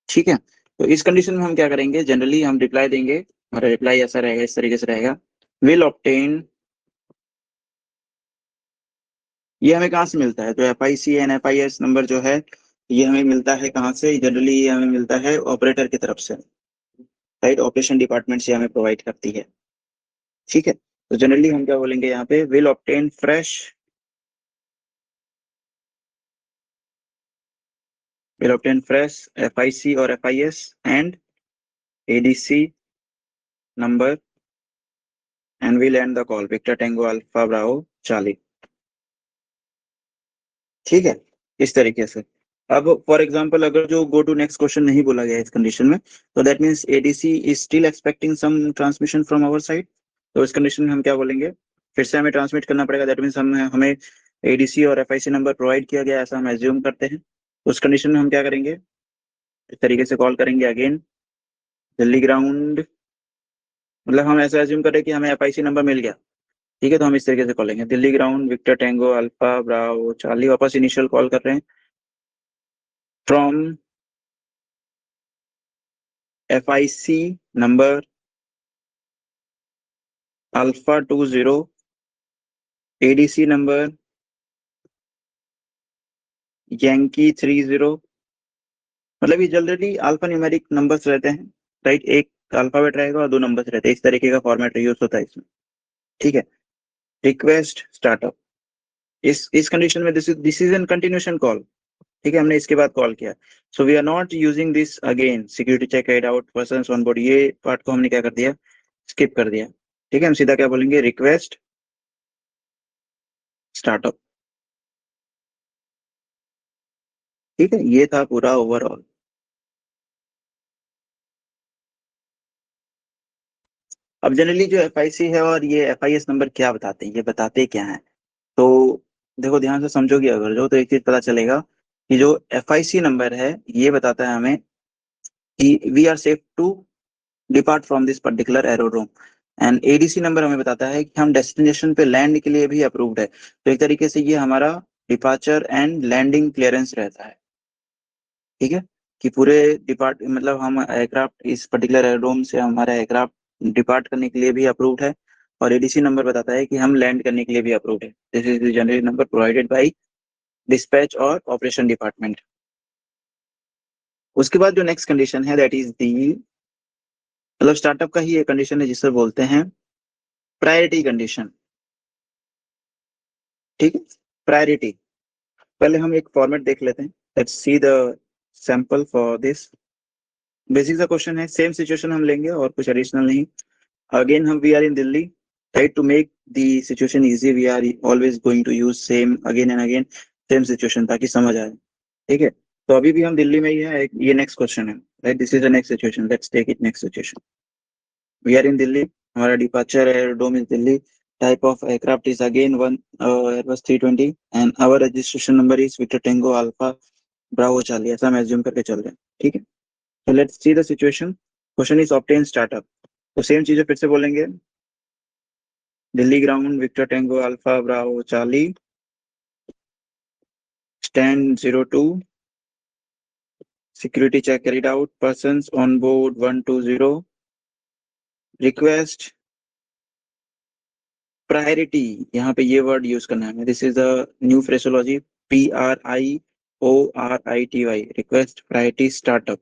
ठीक है, तो इस कंडीशन में हम क्या करेंगे, जनरली हम रिप्लाई देंगे, हमारा रिप्लाई ऐसा रहेगा, इस तरीके से रहेगा, विल ऑब्टेन। ये हमें कहाँ से मिलता है, तो FIC एंड FIS नंबर जो है ये हमें मिलता है कहाँ से, जनरली ये हमें मिलता है ऑपरेटर की तरफ से, राइट, ऑपरेशन डिपार्टमेंट से हमें प्रोवाइड करती है। ठीक है, तो जनरली हम क्या बोलेंगे यहाँ पे, will obtain fresh, will obtain fresh FIC or FIS and ADC number and will end the call Victor Tango Alpha Bravo Charlie। ठीक है, इस तरीके से। अब फॉर एग्जांपल अगर जो गो टू नेक्स्ट क्वेश्चन नहीं बोला गया इस कंडीशन में, तो that means ADC is still expecting some transmission from our side. तो इस कंडीशन में हम क्या बोलेंगे, फिर से हमें ट्रांसमिट करना पड़ेगा, दैट मींस हमें ADC और FIC नंबर प्रोवाइड किया गया ऐसा हम एज्यूम करते हैं। उस कंडीशन में हम क्या करेंगे, इस तरीके से कॉल करेंगे अगेन दिल्ली ग्राउंड, मतलब हम ऐसा एज्यूम करें कि हमें FIC नंबर मिल गया। ठीक है, तो हम इस तरीके से कॉल लेंगे, Delhi ground Victor tango alpha Bravo Charlie, वापस इनिशियल कॉल कर रहे हैं from FIC number Alpha 20, ADC number Yankee 30। मतलब ये जनरली अल्फा न्यूमेरिक नंबर्स रहते हैं, राइट, एक अल्फाबेट रहेगा और 2 नंबर्स रहते हैं, इस तरीके का फॉर्मेट यूज होता है इसमें। ठीक है, रिक्वेस्ट स्टार्टअप, इस कंडीशन में this is an continuation call. ठीक है, हमने इसके बाद कॉल किया, so we are not using this again security check add out persons on board, ये पार्ट को हमने क्या कर दिया, स्किप कर दिया। ठीक है, हम सीधा क्या बोलेंगे, रिक्वेस्ट स्टार्टअप। ठीक है, ये था पूरा ओवरऑल। अब जनरली जो FIC है और ये FIS नंबर क्या बताते हैं, ये बताते क्या हैं, तो देखो ध्यान से समझोगे अगर जो, तो एक चीज पता चलेगा कि जो FIC नंबर है ये बताता है हमें कि we are safe to depart from this particular aerodrome, and ADC number हमें बताता है कि हम डेस्टिनेशन पे लैंड के लिए भी अप्रूव्ड है। तो एक तरीके से ये हमारा डिपार्चर एंड लैंडिंग क्लियरेंस रहता है। ठीक है, कि पूरे डिपार्ट मतलब हम एयरक्राफ्ट इस पर्टिकुलर एरोड्रोम से हमारा एयरक्राफ्ट डिपार्ट करने के लिए भी अप्रूव्ड है, और ADC नंबर बताता है कि हम लैंड करने के लिए भी अप्रूव्ड है। This is the general number provided by dispatch और ऑपरेशन डिपार्टमेंट। उसके बाद जो नेक्स्ट कंडीशन है दैट इज दी, मतलब स्टार्टअप का ही एक कंडीशन है जिसे बोलते हैं प्रायोरिटी कंडीशन। ठीक है, प्रायोरिटी, पहले हम एक फॉर्मेट देख लेते हैं, let's see the sample for this. Basic सा क्वेश्चन है, सेम सिचुएशन हम लेंगे और कुछ एडिशनल नहीं। अगेन हम we are in Delhi, right, to make the situation easy we are always going to use same again and again, same situation ताकि समझ आए। ठीक है, तो अभी भी हम दिल्ली में ही है, ये नेक्स्ट क्वेश्चन है, right, this is the next situation, let's take it next situation. We are in Delhi, हमारा departure aerodrome is Delhi, type of aircraft is again one Airbus 320 and our registration number is Victor Tango Alpha Bravo Charlie, ऐसा हम assume करके चल रहे हैं। ठीक है, so let's see the situation, question is obtain startup, तो सेम चीजें फिर से बोलेंगे, Delhi ground Victor Tengo alpha Bravo charlie stand 02, security check carried out, persons on board 120, request priority, यहाँ पे ये वर्ड यूज करना है, this is the new phraseology, PRIORITY, request priority startup.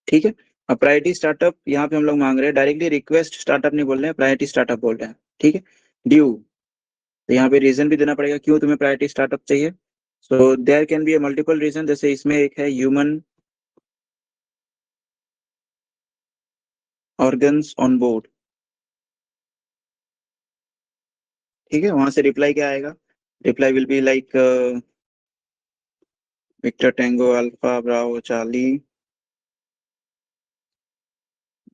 ठीक है, अब प्रायोरिटी स्टार्टअप यहाँ पे हम लोग मांग रहे हैं, डायरेक्टली रिक्वेस्ट स्टार्टअप नहीं बोल रहे हैं, प्रायोरिटी स्टार्टअप बोल रहे हैं। ठीक है, ड्यू, तो यहाँ पे रीजन भी देना पड़ेगा क्यों तुम्हें प्रायोरिटी स्टार्टअप चाहिए। So there can be a multiple reason, जैसे इसमें एक है ह्यूमन ऑर्गन्स ऑन बोर्ड। ठीक है, वहां से रिप्लाई क्या आएगा, reply will be like victor Tengo alpha Bravo Charlie,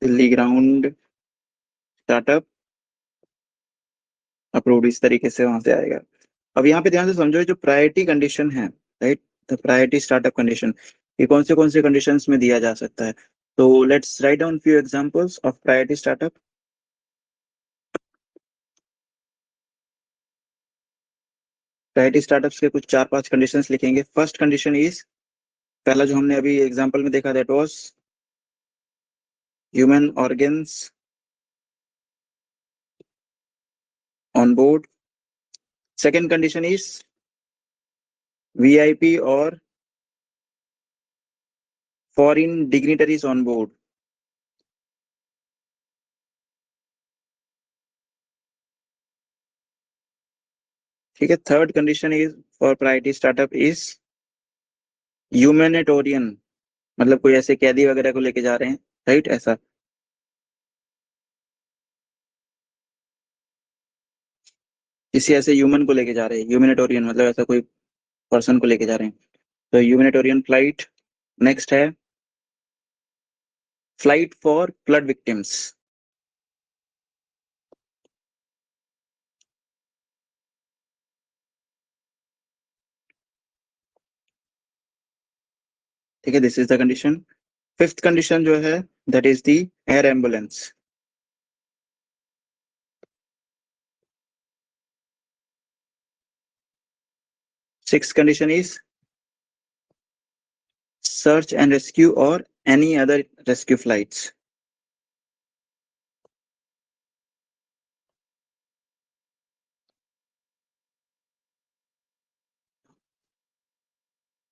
Delhi ground startup approved, इस तरीके से वहां से आएगा। अब यहाँ पे ध्यान से समझो, जो प्रायोरिटी कंडीशन है, right, the priority startup condition, ये कौन से कंडीशंस में दिया जा सकता है। तो let's write down few examples of priority startup. Priority startups के कुछ 4-5 कंडीशंस लिखेंगे। फर्स्ट कंडीशन इज, पहला जो हमने अभी एग्जांपल में देखा, that was human organs on board. Second condition is VIP और फॉरेन डिग्निटरीज ऑन बोर्ड। ठीक है। Third condition is for priority startup is humanitarian, मतलब कोई ऐसे कैदी वगैरह को लेके जा रहे हैं, राइट, ऐसा। किसी ऐसे ह्यूमन को लेके जा रहे हैं, ह्यूमैनिटेरियन मतलब ऐसा कोई पर्सन को लेके जा रहे हैं, तो ह्यूमैनिटेरियन फ्लाइट। नेक्स्ट है फ्लाइट फॉर फ्लड विक्टिम्स। ठीक है, this is the condition. Fifth condition जो है, that is the air ambulance. Sixth condition is search and rescue or any other rescue flights.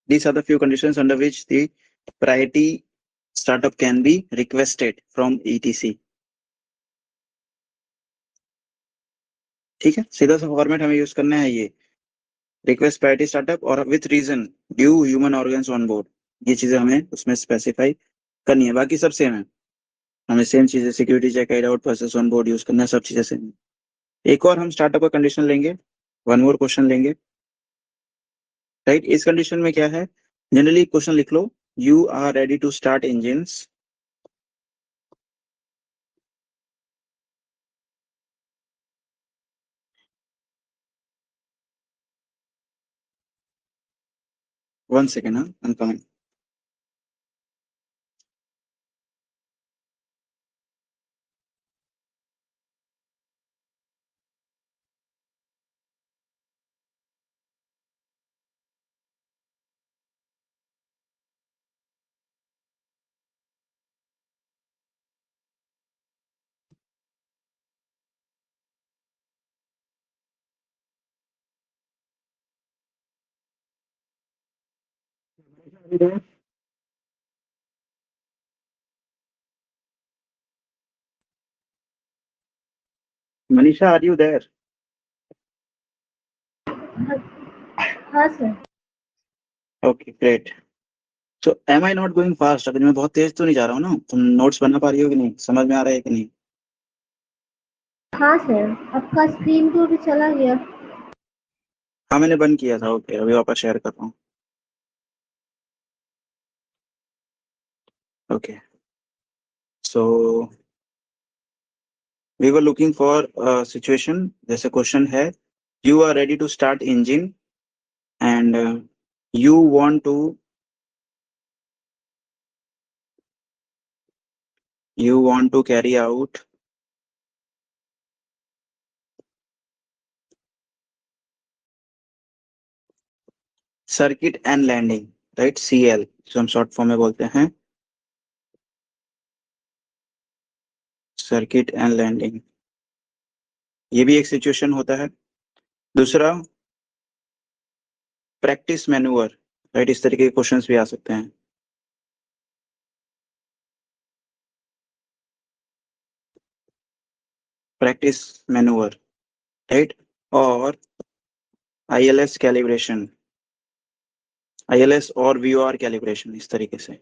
These are the few conditions under which the priority startup can be requested from ETC. ठीक है, सीधा सा फॉर्मेट हमें यूज करना है, ये रिक्वेस्ट प्रायोरिटी स्टार्टअप और with reason due human organs on board, ये चीजें हमें उसमें स्पेसिफाई करनी है। बाकी सब सेम है, हमें सेम चीजें security check, carried out process on board use करना है, सब चीजें सेम है। एक और हम स्टार्टअप का कंडीशन लेंगे, वन मोर क्वेश्चन लेंगे, राइट। इस कंडीशन में क्या है, जनरली क्वेश्चन लिख लो, you are ready to start engines, one second, I'm coming. Manisha, are you there? हाँ sir. Okay, great. So am I not going fast? अगर मैं बहुत तेज तो नहीं जा रहा हूँ ना? तुम नोट्स बना पा रही हो कि नहीं? समझ में आ रहा है कि नहीं? हाँ सर, आपका स्क्रीन तो भी चला गया। हाँ, मैंने बंद किया था। ओके, अभी वापस शेयर कर रहा हूँ। Okay, so we were looking for a situation, जैसे क्वेश्चन है, you are ready to start engine and you want to carry out circuit and landing, right, CL जो हम शॉर्ट फॉर्म में बोलते हैं, सर्किट एंड लैंडिंग, ये भी एक सिचुएशन होता है। दूसरा प्रैक्टिस मैन्यूवर, राइट, इस तरीके के क्वेश्चंस भी आ सकते हैं। प्रैक्टिस मैन्यूवर, राइट, और ILS कैलिब्रेशन, ILS और VOR कैलिब्रेशन, इस तरीके से,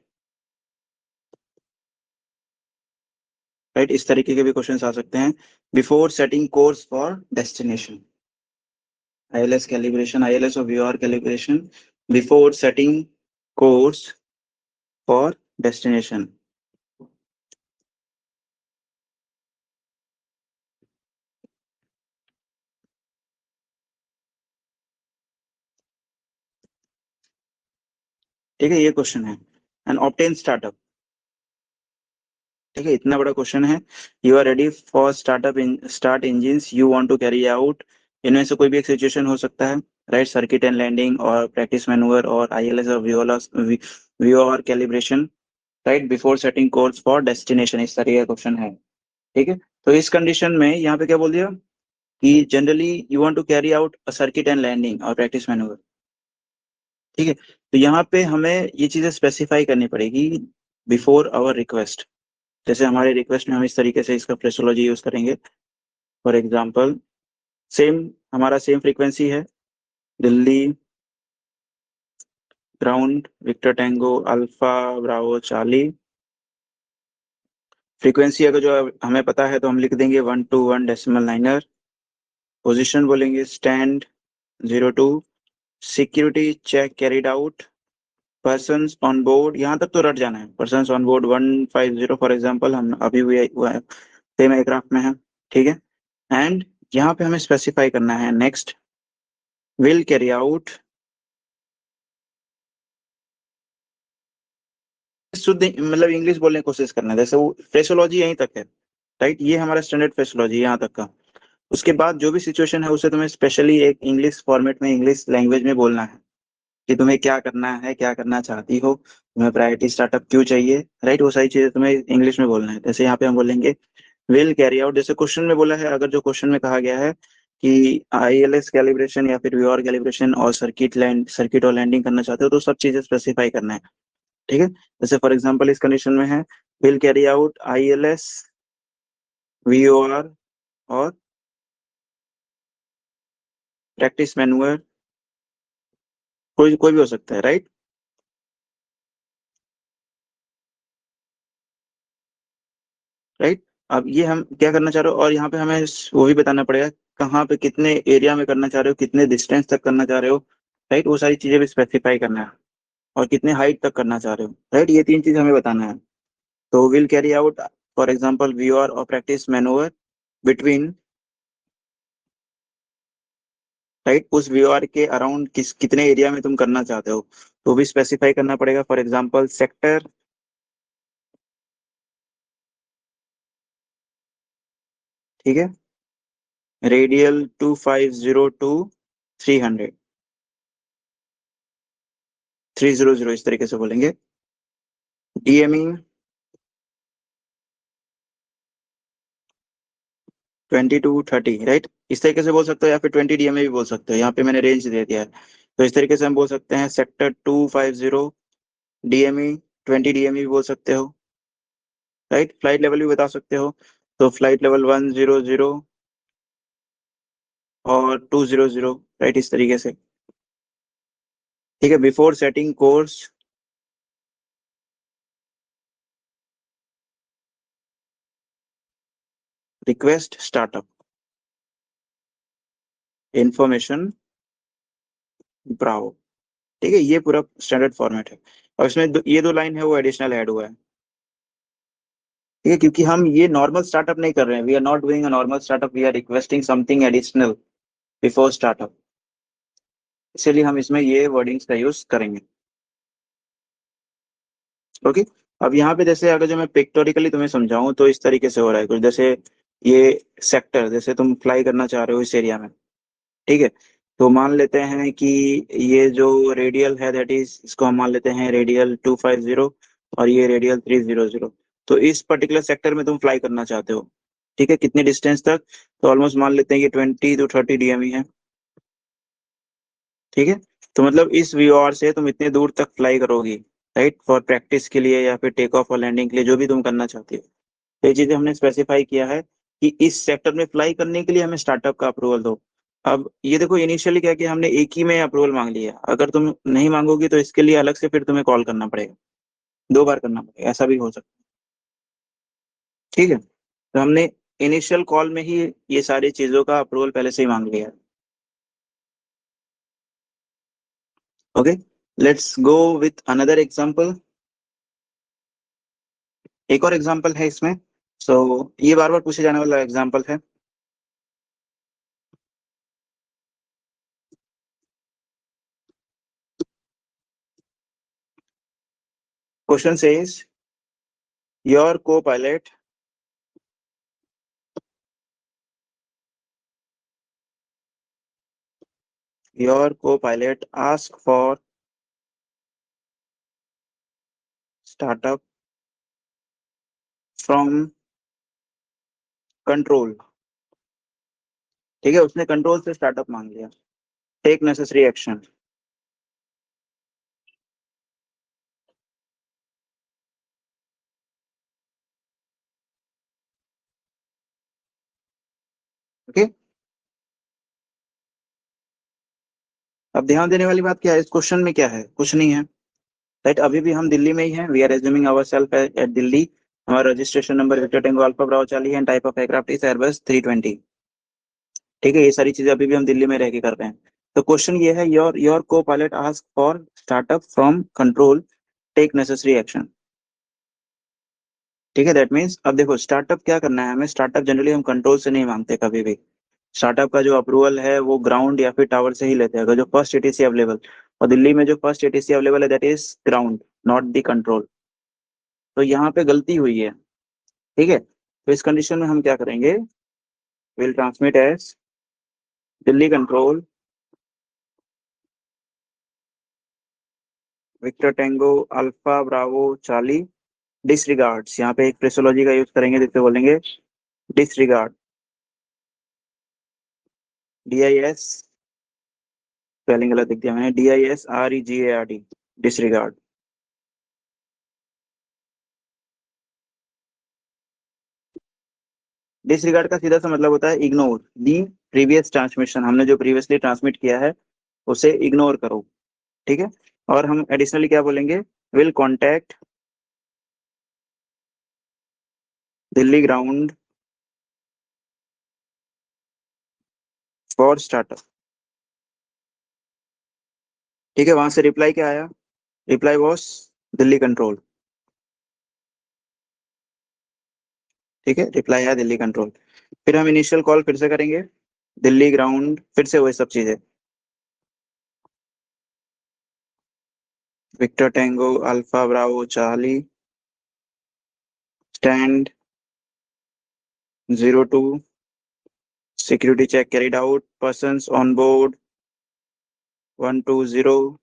राइट, इस तरीके के भी क्वेश्चंस आ सकते हैं। Before setting course for destination, ILS calibration, ILS और VOR calibration before setting course for destination. ठीक है, ये क्वेश्चन है. And obtain startup. ठीक है, इतना बड़ा क्वेश्चन है. You are ready for startup in start engines you want to carry out. इनमें से कोई भी एक सिचुएशन हो सकता है, राइट. सर्किट एंड लैंडिंग और प्रैक्टिस मैनूवर और आईएलएस और वीओ और calibration, right, before setting course for destination. इस तरह का क्वेश्चन है. ठीक है, तो इस कंडीशन में यहाँ पे क्या बोल दिया कि generally you want to carry out a circuit and landing और प्रैक्टिस मैनूवर. ठीक है, तो यहाँ पे हमें ये चीजें स्पेसिफाई करनी पड़ेगी बिफोर आवर रिक्वेस्ट. जैसे हमारे रिक्वेस्ट में हम इस तरीके से इसका फ्रेसोलॉजी यूज करेंगे. फॉर एग्जांपल, हमारा सेम फ्रीक्वेंसी है, Delhi ground Victor tango alpha Bravo Charlie. Frequency अगर जो हमें पता है तो हम लिख देंगे 121 डेसिमल लाइनर. पोजीशन बोलेंगे stand 02. Security check carried out. Persons on board, यहाँ तक तो रट जाना है. Persons on board 150 for example, हम अभी हुआ है, सेम एयरक्राफ्ट में है. ठीक है, एंड यहाँ पे हमें स्पेसिफाई करना है नेक्स्ट विल कैरी आउट. शुद्ध मतलब इंग्लिश बोलने की कोशिश करना है. जैसे वो फ्रेसोलॉजी यहीं तक है, राइट. ये हमारा स्टैंडर्ड फ्रेसोलॉजी यहाँ तक का. उसके बाद जो भी सिचुएशन है उसे तुम्हें स्पेशली एक इंग्लिश फॉर्मेट में, इंग्लिश लैंग्वेज में बोलना है कि तुम्हें क्या करना है, क्या करना चाहती हो, तुम्हें प्रायोरिटी स्टार्टअप क्यों चाहिए, राइट. वो सारी चीजें तुम्हें इंग्लिश में बोलना है. जैसे यहाँ पे हम बोलेंगे विल कैरी आउट. जैसे क्वेश्चन में बोला है, अगर जो क्वेश्चन में कहा गया है कि आईएलएस कैलिब्रेशन या फिर वीआर कैलिब्रेशन और सर्किट और लैंडिंग करना चाहते हो तो सब चीजें स्पेसिफाई करना है. ठीक है, जैसे फॉर एग्जांपल इस कंडीशन में है will carry out ILS VOR और प्रैक्टिस मैनुअर. कोई भी हो सकता है, राइट. राइट, अब ये हम क्या करना चाह रहे हो, और यहाँ पे हमें वो भी बताना पड़ेगा कहाँ पे कितने एरिया में करना चाह रहे हो, कितने डिस्टेंस तक करना चाह रहे हो, राइट. वो सारी चीजें भी स्पेसिफाई करना है, और कितने हाइट तक करना चाह रहे हो, राइट. ये तीन चीज हमें बताना है. तो will carry out for example viewer और प्रैक्टिस मैनूवर बिटवीन, राइट. उस व्यूअर के अराउंड कितने एरिया में तुम करना चाहते हो तो भी स्पेसिफाई करना पड़ेगा. फॉर एग्जांपल सेक्टर, ठीक है, रेडियल 2502 300 300, इस तरीके से बोलेंगे. DME 2230, right. इस तरीके से बोल सकते हो, या फिर 20 डीएमए भी बोल सकते हो. यहाँ पे मैंने रेंज दे दिया है, तो इस तरीके से हम बोल सकते हैं सेक्टर 250 डीएमई. 20 डीएमई भी बोल सकते हो, राइट. फ्लाइट लेवल भी बता सकते हो, तो फ्लाइट लेवल 100 और 200, राइट. इस तरीके से, ठीक है. Before setting course request startup information Bravo. ठीक है, ये पूरा स्टैंडर्ड फॉर्मेट है. और इसमें ये दो लाइन है वो एडिशनल ऐड हुआ है. ठीक है, क्योंकि हम ये नॉर्मल स्टार्टअप नहीं कर रहे हैं. We are not doing a normal startup, we are requesting something additional before startup. इसीलिए हम इसमें ये वर्डिंग्स का यूज करेंगे. ओके, अब यहाँ पे जैसे अगर जो मैं पिक्टोरिकली तुम्हें समझाऊं तो इस तरीके से हो रहा है कुछ. जैसे ये सेक्टर, जैसे तुम फ्लाई करना चाह रहे हो इस एरिया में, ठीक है. तो मान लेते हैं कि ये जो रेडियल है दैट इज, इसको हम मान लेते हैं रेडियल 250 और ये रेडियल 300. तो इस पर्टिकुलर सेक्टर में तुम फ्लाई करना चाहते हो, ठीक है. कितने डिस्टेंस तक, तो ऑलमोस्ट मान लेते हैं कि 20 to 30 डीएमई है, ठीक है. तो मतलब इस व्यूअर से तुम इतने दूर तक फ्लाई करोगी, राइट, फॉर प्रैक्टिस के लिए या फिर टेक ऑफ और लैंडिंग के लिए, जो भी तुम करना चाहती हो. तो ये चीजें हमने स्पेसिफाई किया है कि इस सेक्टर में फ्लाई करने के लिए हमें स्टार्टअप का अप्रूवल दो. अब ये देखो, इनिशियली क्या किया हमने, एक ही में अप्रूवल मांग लिया. अगर तुम नहीं मांगोगी तो इसके लिए अलग से फिर तुम्हें कॉल करना पड़ेगा, 2 बार करना पड़ेगा, ऐसा भी हो सकता है. ठीक है, तो हमने इनिशियल कॉल में ही ये सारी चीजों का अप्रूवल पहले से ही मांग लिया है. Okay, let's go with another example. एक और एग्जाम्पल है इसमें, सो ये बार बार पूछे जाने वाला एग्जाम्पल है। Question says your co-pilot ask for startup from control। ठीक है, उसने कंट्रोल से स्टार्टअप मांग लिया। Take necessary action. ओके, अब ध्यान देने वाली बात क्या है, इस क्वेश्चन में क्या है, कुछ नहीं है। राइट, अभी भी हम दिल्ली में ही हैं। We are assuming ourselves at Delhi. हमारा registration number Victor Tengo alpha Bravo Charlie है, type of aircraft is Airbus 320। ठीक है, ये सारी चीजें अभी भी हम दिल्ली में रह के कर रहे हैं। तो क्वेश्चन ये है, your copilot ask for startup from control, take necessary action. ठीक है, दैट मीन्स अब देखो स्टार्टअप क्या करना है हमें। स्टार्टअप जनरली हम कंट्रोल से नहीं मांगते कभी भी। स्टार्टअप का जो अप्रूवल है वो ग्राउंड या फिर टावर से ही लेते हैं, अगर जो फर्स्ट एटीसी अवेलेबल। और दिल्ली में जो फर्स्ट एटीसी अवेलेबल है that is ground, not the control. तो यहाँ पे गलती हुई है। ठीक है, तो इस कंडीशन में हम क्या करेंगे, will transmit as Delhi control victor Tengo alpha Bravo charlie disregards. यहाँ पे एक फ्रेसोलॉजी का यूज करेंगे जिससे बोलेंगे डिसरिगार्ड, DIS, स्पेलिंग गलत लिख दिया मैंने, DISREGARD, डिसरिगार्ड। डिसरिगार्ड का सीधा सा मतलब होता है इग्नोर दी प्रीवियस ट्रांसमिशन। हमने जो प्रीवियसली ट्रांसमिट किया है उसे इग्नोर करो। ठीक है, और हम एडिशनली क्या बोलेंगे, will contact Delhi ground for startup. ठीक है, वहां से रिप्लाई क्या आया, रिप्लाई वॉज दिल्ली कंट्रोल। ठीक है, रिप्लाई आया दिल्ली कंट्रोल। फिर हम इनिशियल कॉल फिर से करेंगे दिल्ली ग्राउंड, फिर से वही सब चीजें, Victor Tengo alpha Bravo Charlie stand 02, security check carried out, persons on board 120,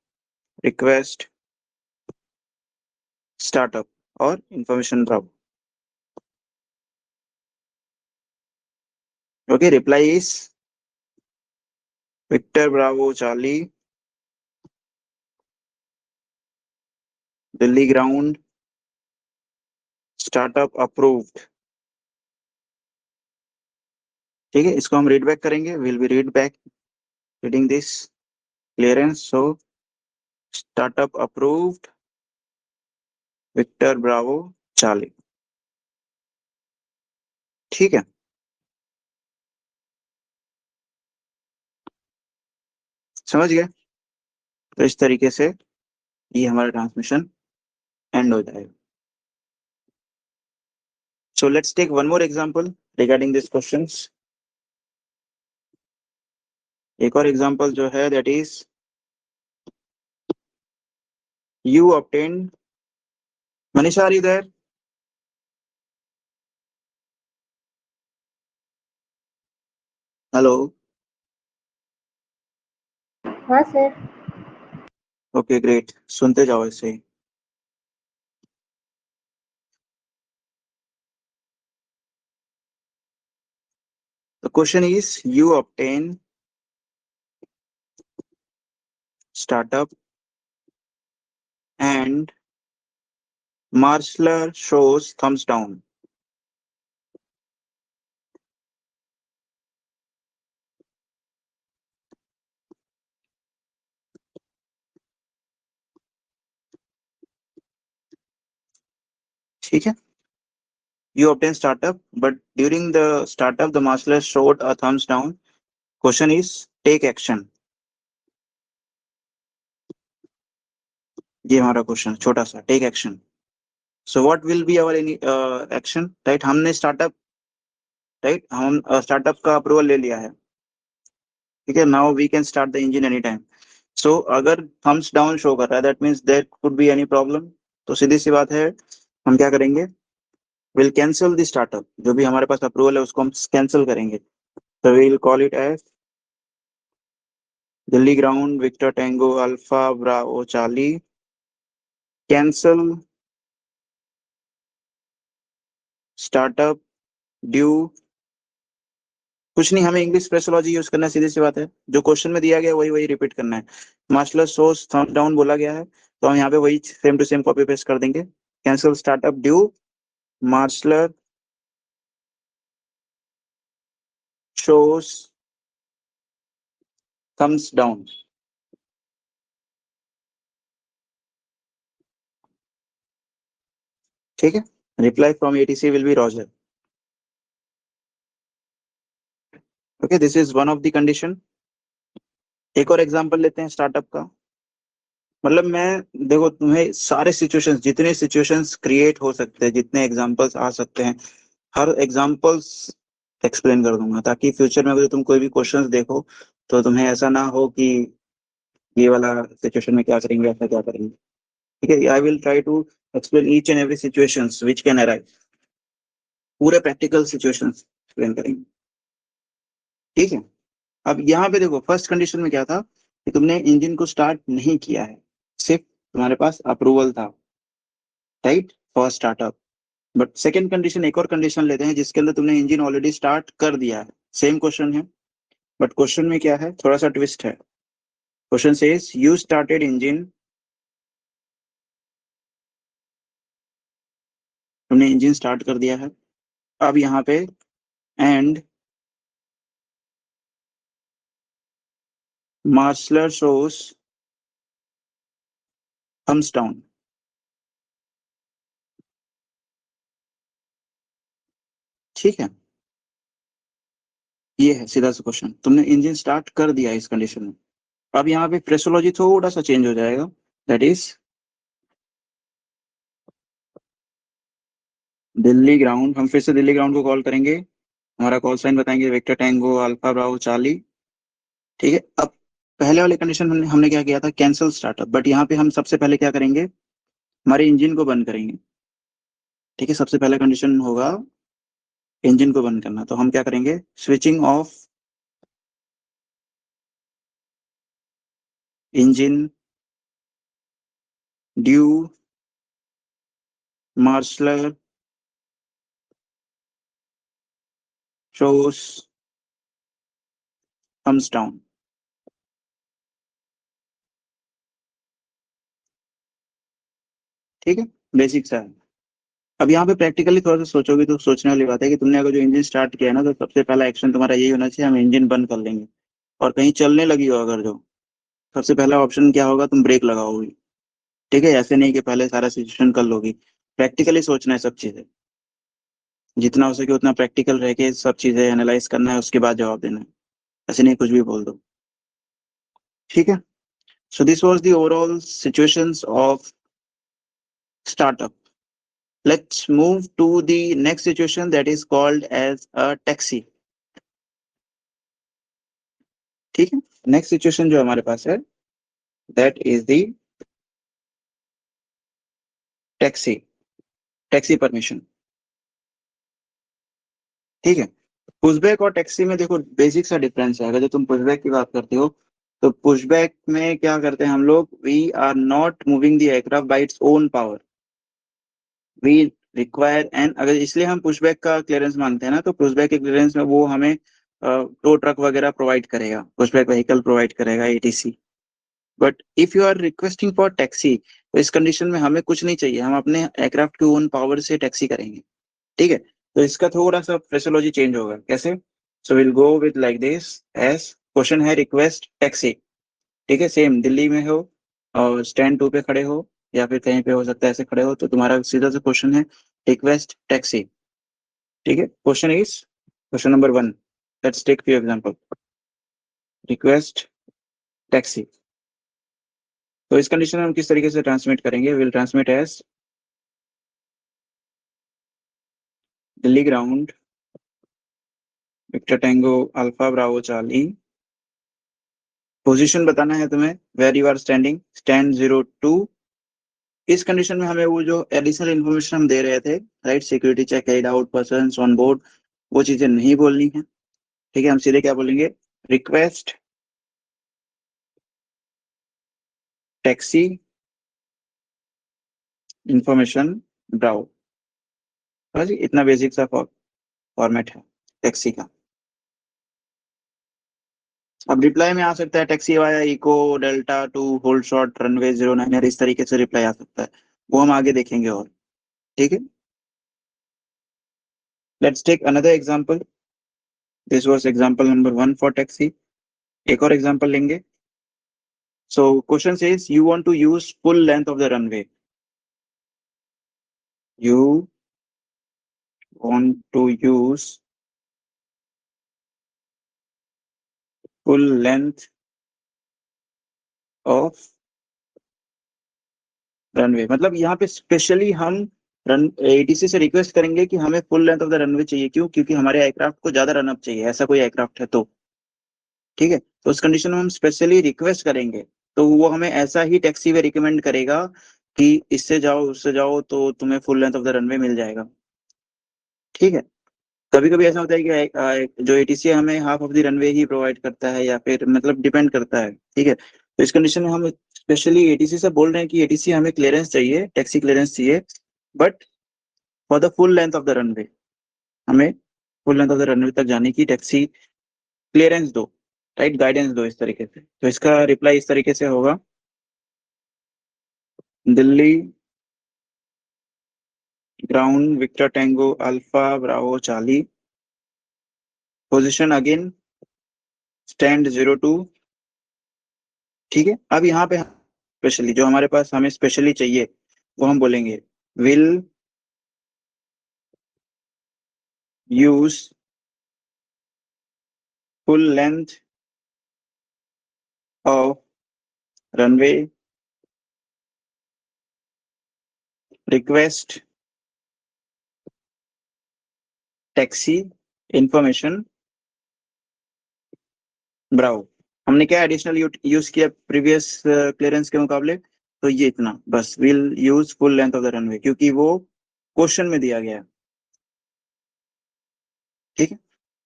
request startup और information drop. Okay, reply is Victor Bravo Charlie Delhi ground startup approved. ठीक है, इसको हम रीड बैक करेंगे, will be read back reading this clearance. So startup approved Victor Bravo Charlie. ठीक है, समझ गए। तो इस तरीके से ये हमारा ट्रांसमिशन एंड हो जाएगा। So let's take one more example regarding these questions. एक और एग्जांपल जो है that is you obtained, Manisha are you there? Hello. हाँ सर। Okay, great. सुनते जाओ ऐसे ही। The question is you obtain startup and Marshall shows thumbs down. ठीक है, you obtain startup but during the startup the Marshall showed a thumbs down. Question is take action. ये हमारा क्वेश्चन छोटा सा, take action. So what will be our action, right? हमने स्टार्टअप, राइट, हम स्टार्टअप का अप्रूवल ले लिया है, ठीक है। Now we can start the engine any time. So अगर थम्स डाउन शो कर रहा है, that means there could be any problem. तो सीधी सी बात है, हम क्या करेंगे, विल कैंसिल द स्टार्टअप। जो भी हमारे पास अप्रूवल है उसको हम कैंसिल करेंगे। तो will call it as Delhi ground Victor Tengo alpha Bravo charlie cancel startup due, कुछ नहीं, हमें इंग्लिश फ्रेजोलॉजी यूज करना है, सीधी सी बात है। जो क्वेश्चन में दिया गया वही वही रिपीट करना है। मार्शल सोर्स थम्स डाउन बोला गया है, तो हम यहाँ पे वही same to same copy paste कर देंगे। Cancel startup due marshaller shows thumbs down, ठीक है। Reply from ATC will be roger. Okay, this is one of the condition. एक और एग्जांपल लेते हैं स्टार्टअप का। मतलब मैं देखो, तुम्हें सारे सिचुएशंस, जितने सिचुएशंस क्रिएट हो सकते हैं, जितने एग्जांपल्स आ सकते हैं, हर एग्जांपल्स एक्सप्लेन कर दूंगा, ताकि फ्यूचर में अगर तुम कोई भी क्वेश्चंस देखो तो तुम्हें ऐसा ना हो कि ये वाला सिचुएशन में क्या करेंगे, ऐसा क्या करेंगे, ठीक है। I will try to explain each and every situations which can arise, पूरे प्रैक्टिकल सिचुएशंस एक्सप्लेन करेंगे, ठीक है। अब यहाँ पे देखो, फर्स्ट कंडीशन में क्या था कि तुमने इंजन को स्टार्ट नहीं किया है, सिर्फ तुम्हारे पास अप्रूवल था, right, for startup. But second condition, एक और कंडीशन लेते हैं जिसके अंदर तुमने इंजन ऑलरेडी स्टार्ट कर दिया है। सेम क्वेश्चन है, बट क्वेश्चन में क्या है, थोड़ा सा ट्विस्ट है। Question says you started engine, तुमने इंजन स्टार्ट कर दिया है। अब यहाँ पे एंड मार्शलर शोस थम्स डाउन, ठीक है। ये है सीधा सा क्वेश्चन, तुमने इंजन स्टार्ट कर दिया है इस कंडीशन में। अब यहाँ पे फ्रेसोलॉजी थोड़ा सा चेंज हो जाएगा, दैट इज दिल्ली ग्राउंड। हम फिर से दिल्ली ग्राउंड को कॉल करेंगे, हमारा कॉल साइन बताएंगे victor tango alpha Bravo Charlie, ठीक है। अब पहले वाले कंडीशन में हमने क्या किया था, कैंसिल स्टार्टअप, बट यहाँ पे हम सबसे पहले क्या करेंगे, हमारे इंजन को बंद करेंगे, ठीक है। सबसे पहला कंडीशन होगा इंजन को बंद करना, तो हम क्या करेंगे, switching off engine due marshaller shows thumbs down, ठीक है। बेसिक सा है। अब यहाँ पे प्रैक्टिकली थोड़ा सा सोचोगे तो सोचने वाली बात है कि तुमने अगर जो इंजन स्टार्ट किया है ना, तो सबसे पहला एक्शन तुम्हारा यही होना चाहिए, हम इंजन बंद कर लेंगे। और कहीं चलने लगी हो अगर जो, सबसे पहला ऑप्शन क्या होगा, तुम ब्रेक लगाओगे, ठीक है। ऐसे नहीं कि पहले सारा सिचुएशन कर लोगी, प्रैक्टिकली सोचना है सब चीजें, जितना हो सके उतना प्रैक्टिकल रह के सब चीजें एनालाइज करना है, उसके बाद जवाब देना है। ऐसे नहीं कुछ भी बोल दो, ठीक है। So this was the overall situations of startup. Let's move to the next situation that is called as a taxi, ठीक है। नेक्स्ट सिचुएशन जो हमारे पास है that is the taxi, taxi permission, ठीक है। पुशबैक और टैक्सी में देखो बेसिक सा डिफरेंस है। अगर जो तुम पुशबैक की बात करते हो, तो पुशबैक में क्या करते हैं हम लोग, we are not moving the aircraft by its own power, we require and, अगर इसलिए हम पुशबैक का क्लियरेंस मांगते हैं ना, तो पुशबैक के क्लियरेंस में वो हमें टो ट्रक वगैरह प्रोवाइड करेगा, पुशबैक व्हीकल प्रोवाइड करेगा, ATC. But if you are requesting for taxi, तो इस कंडीशन में हमें कुछ नहीं चाहिए, हम अपने एयरक्राफ्ट के ओन पावर से टैक्सी करेंगे, ठीक है। तो इसका थोड़ा सा फ्रेसोलॉजी चेंज होगा, कैसे, so will go with like this, S question है रिक्वेस्ट टैक्सी, ठीक है। सेम दिल्ली में हो और स्टैंड 2 पे खड़े हो, या फिर कहीं पे हो सकता है ऐसे खड़े हो, तो तुम्हारा सीधा सा क्वेश्चन है रिक्वेस्ट टैक्सी, ठीक है। Question is question number 1, let's take few example, request taxi. तो इस कंडीशन में हम किस तरीके से ट्रांसमिट करेंगे? Will transmit as Delhi ground Victor tango alpha Bravo charlie. Position बताना है तुम्हें, where you are standing, stand 02। इस कंडीशन में हमें वो जो एडिशनल इन्फॉर्मेशन हम दे रहे थे, right, security check carried out, persons on board, वो चीजें नहीं बोलनी है। ठीक है, हम सीधे क्या बोलेंगे? रिक्वेस्ट टैक्सी इंफॉर्मेशन ब्राउ। जी, इतना बेसिक सा फॉर्मेट है टैक्सी का। अब रिप्लाई में आ सकता है taxi via echo delta to hold short runway 09, इस तरीके से रिप्लाई आ सकता है, वो हम आगे देखेंगे। और ठीक है, let's take another example. This was example number 1 for taxi. एक और एग्जांपल लेंगे। So question says you want to use full length of the runway, you want to use full length of runway. मतलब यहाँ पे स्पेशली हम रन एटीसी से रिक्वेस्ट करेंगे कि हमें full length of the runway चाहिए। क्यों? क्योंकि हमारे एयरक्राफ्ट को ज्यादा रनअप चाहिए, ऐसा कोई एयरक्राफ्ट है तो। ठीक है, तो उस कंडीशन में हम स्पेशली रिक्वेस्ट करेंगे, तो वो हमें ऐसा ही टैक्सी वे रिकमेंड करेगा कि इससे जाओ उससे जाओ तो तुम्हें full length of the runway मिल जाएगा। ठीक है, कभी कभी ऐसा होता है कि जो एटीसी हमें half of the runway he provide करता है, या फिर मतलब डिपेंड करता है। ठीक है, तो इस कंडीशन में हम स्पेशली एटीसी से बोल रहे हैं कि एटीसी हमें क्लियरेंस चाहिए, टैक्सी क्लियरेंस चाहिए, but for the full length of the runway, हमें full length of the runway तक जाने की टैक्सी क्लियरेंस दो, राइट, गाइडेंस दो, इस तरीके से। तो इसका रिप्लाई इस तरीके से होगा, Delhi ground Victor tango alpha Bravo charlie, position again stand 02। ठीक है, अब यहाँ पे स्पेशली जो हमारे पास हमें स्पेशली चाहिए वो हम बोलेंगे will use full length of runway, request taxi information Bravo. हमने क्या एडिशनल यूज किया प्रीवियस क्लियरेंस के मुकाबले? तो ये इतना बस, will use full length of the runway, क्योंकि वो क्वेश्चन में दिया गया है। ठीक है,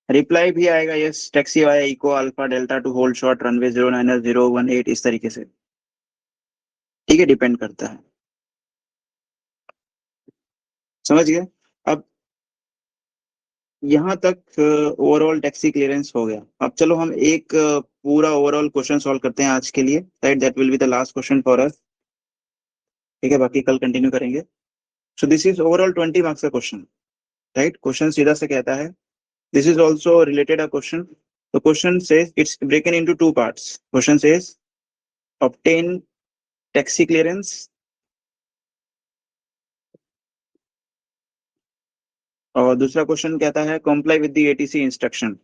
रिप्लाई भी आएगा yes taxi via echo alpha delta to hold short runway 09 018, इस तरीके से। ठीक है, डिपेंड करता है। समझ गए? अब यहाँ तक ओवरऑल टैक्सी क्लियरेंस हो गया। अब चलो हम एक पूरा ओवरऑल क्वेश्चन सॉल्व करते हैं आज के लिए, right, that will be the last question for us. ठीक है, बाकी कल कंटिन्यू करेंगे। So this is overall 20 marks का क्वेश्चन, राइट। क्वेश्चन सीधा से कहता है, this is also related a question. तो question says it's broken into two parts. Question says obtain taxi clearance, और दूसरा क्वेश्चन कहता है comply with the ATC instruction.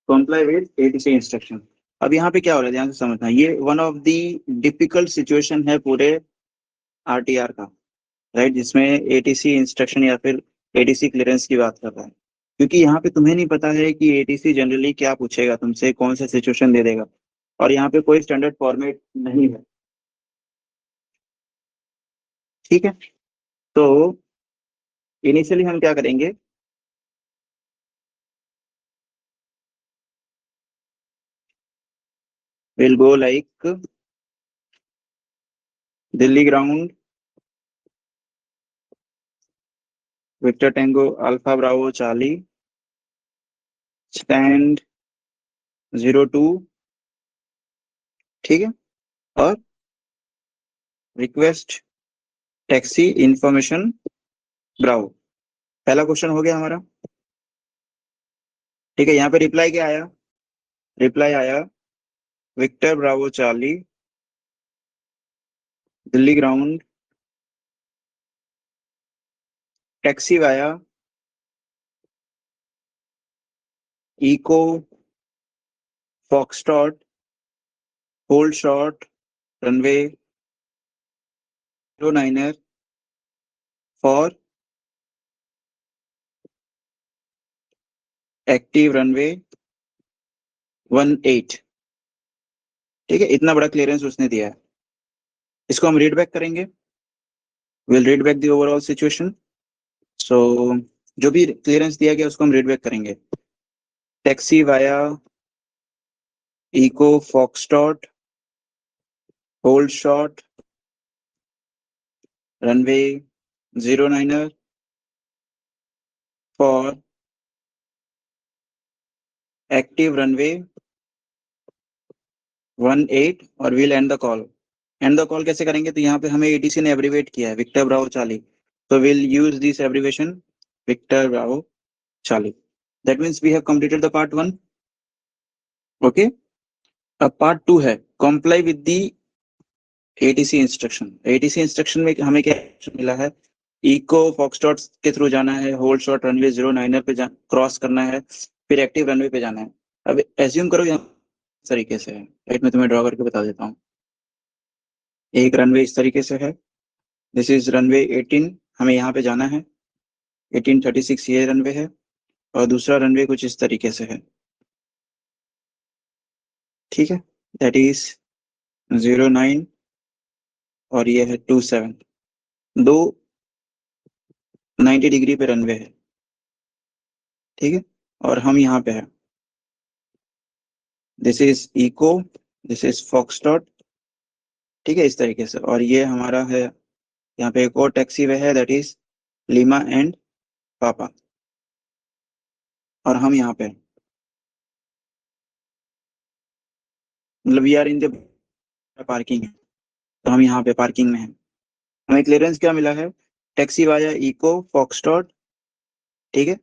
Comply with ATC instruction. अब यहाँ पे क्या हो रहा है, ध्यान से समझना, ये one of the difficult situation है पूरे आरटीआर का, राइट, जिसमें एटीसी इंस्ट्रक्शन या फिर एटीसी क्लियरेंस की बात कर रहा है। क्योंकि यहाँ पे तुम्हें नहीं पता है कि एटीसी जनरली क्या पूछेगा तुमसे, कौन सा सिचुएशन दे देगा, और यहाँ पे कोई स्टैंडर्ड फॉर्मेट नहीं है। ठीक है, तो इनिशियली हम क्या करेंगे, will go like Delhi ground Victor Tengo alpha Bravo Charlie stand 02। ठीक है, और रिक्वेस्ट टैक्सी इंफॉर्मेशन ब्राउ। पहला क्वेश्चन हो गया हमारा। ठीक है, यहाँ पे रिप्लाई क्या आया? रिप्लाई आया victor Bravo Charlie Delhi ground taxi via Eco Foxtrot hold short runway 09er for active runway 18। ठीक है, इतना बड़ा क्लियरेंस उसने दिया है। इसको हम रीड बैक करेंगे, will read back the overall situation. So जो भी क्लियरेंस दिया गया उसको हम रीड बैक करेंगे। Taxi via Echo foxtrot hold short runway 09er for active runway 18 और we'll end the call। end the call कैसे करेंगे, तो यहाँ पे हमें ATC ने एब्रीवेट किया है victor Bravo charlie, so we'll use this abbreviation Victor Bravo Charlie। that means we have completed the part 1। okay, अब part 2 है comply with the ATC instruction। ATC instruction में हमें क्या मिला है, इको फॉक्सट्रॉट के थ्रू जाना है, होल्ड शॉट रनवे 09er पे क्रॉस करना है, फिर एक्टिव रनवे पे जाना है। अब एज्यूम करो यहाँ इस तरीके से है, राइट, मैं तुम्हें ड्रॉ करके बता देता हूँ। एक रनवे इस तरीके से है, दिस इज रनवे 18, हमें यहाँ पे जाना है, 1836 ये रनवे है, और दूसरा रनवे कुछ इस तरीके से है। ठीक है, दैट इज 09 और ये है 27, दो 90 डिग्री पे रनवे है। ठीक है, और हम यहाँ पे है, this is echo, this is foxtrot. ठीक है, इस तरीके से, और ये हमारा है, यहाँ पे एक और टैक्सी वे है, दैट इज लीमा एंड पापा, और हम यहाँ पे मतलब we are in the parking है, तो हम यहाँ पे पार्किंग में हैं। हमें क्लियरेंस क्या मिला है, टैक्सी वाया इको फॉक्सट्रॉट, ठीक है,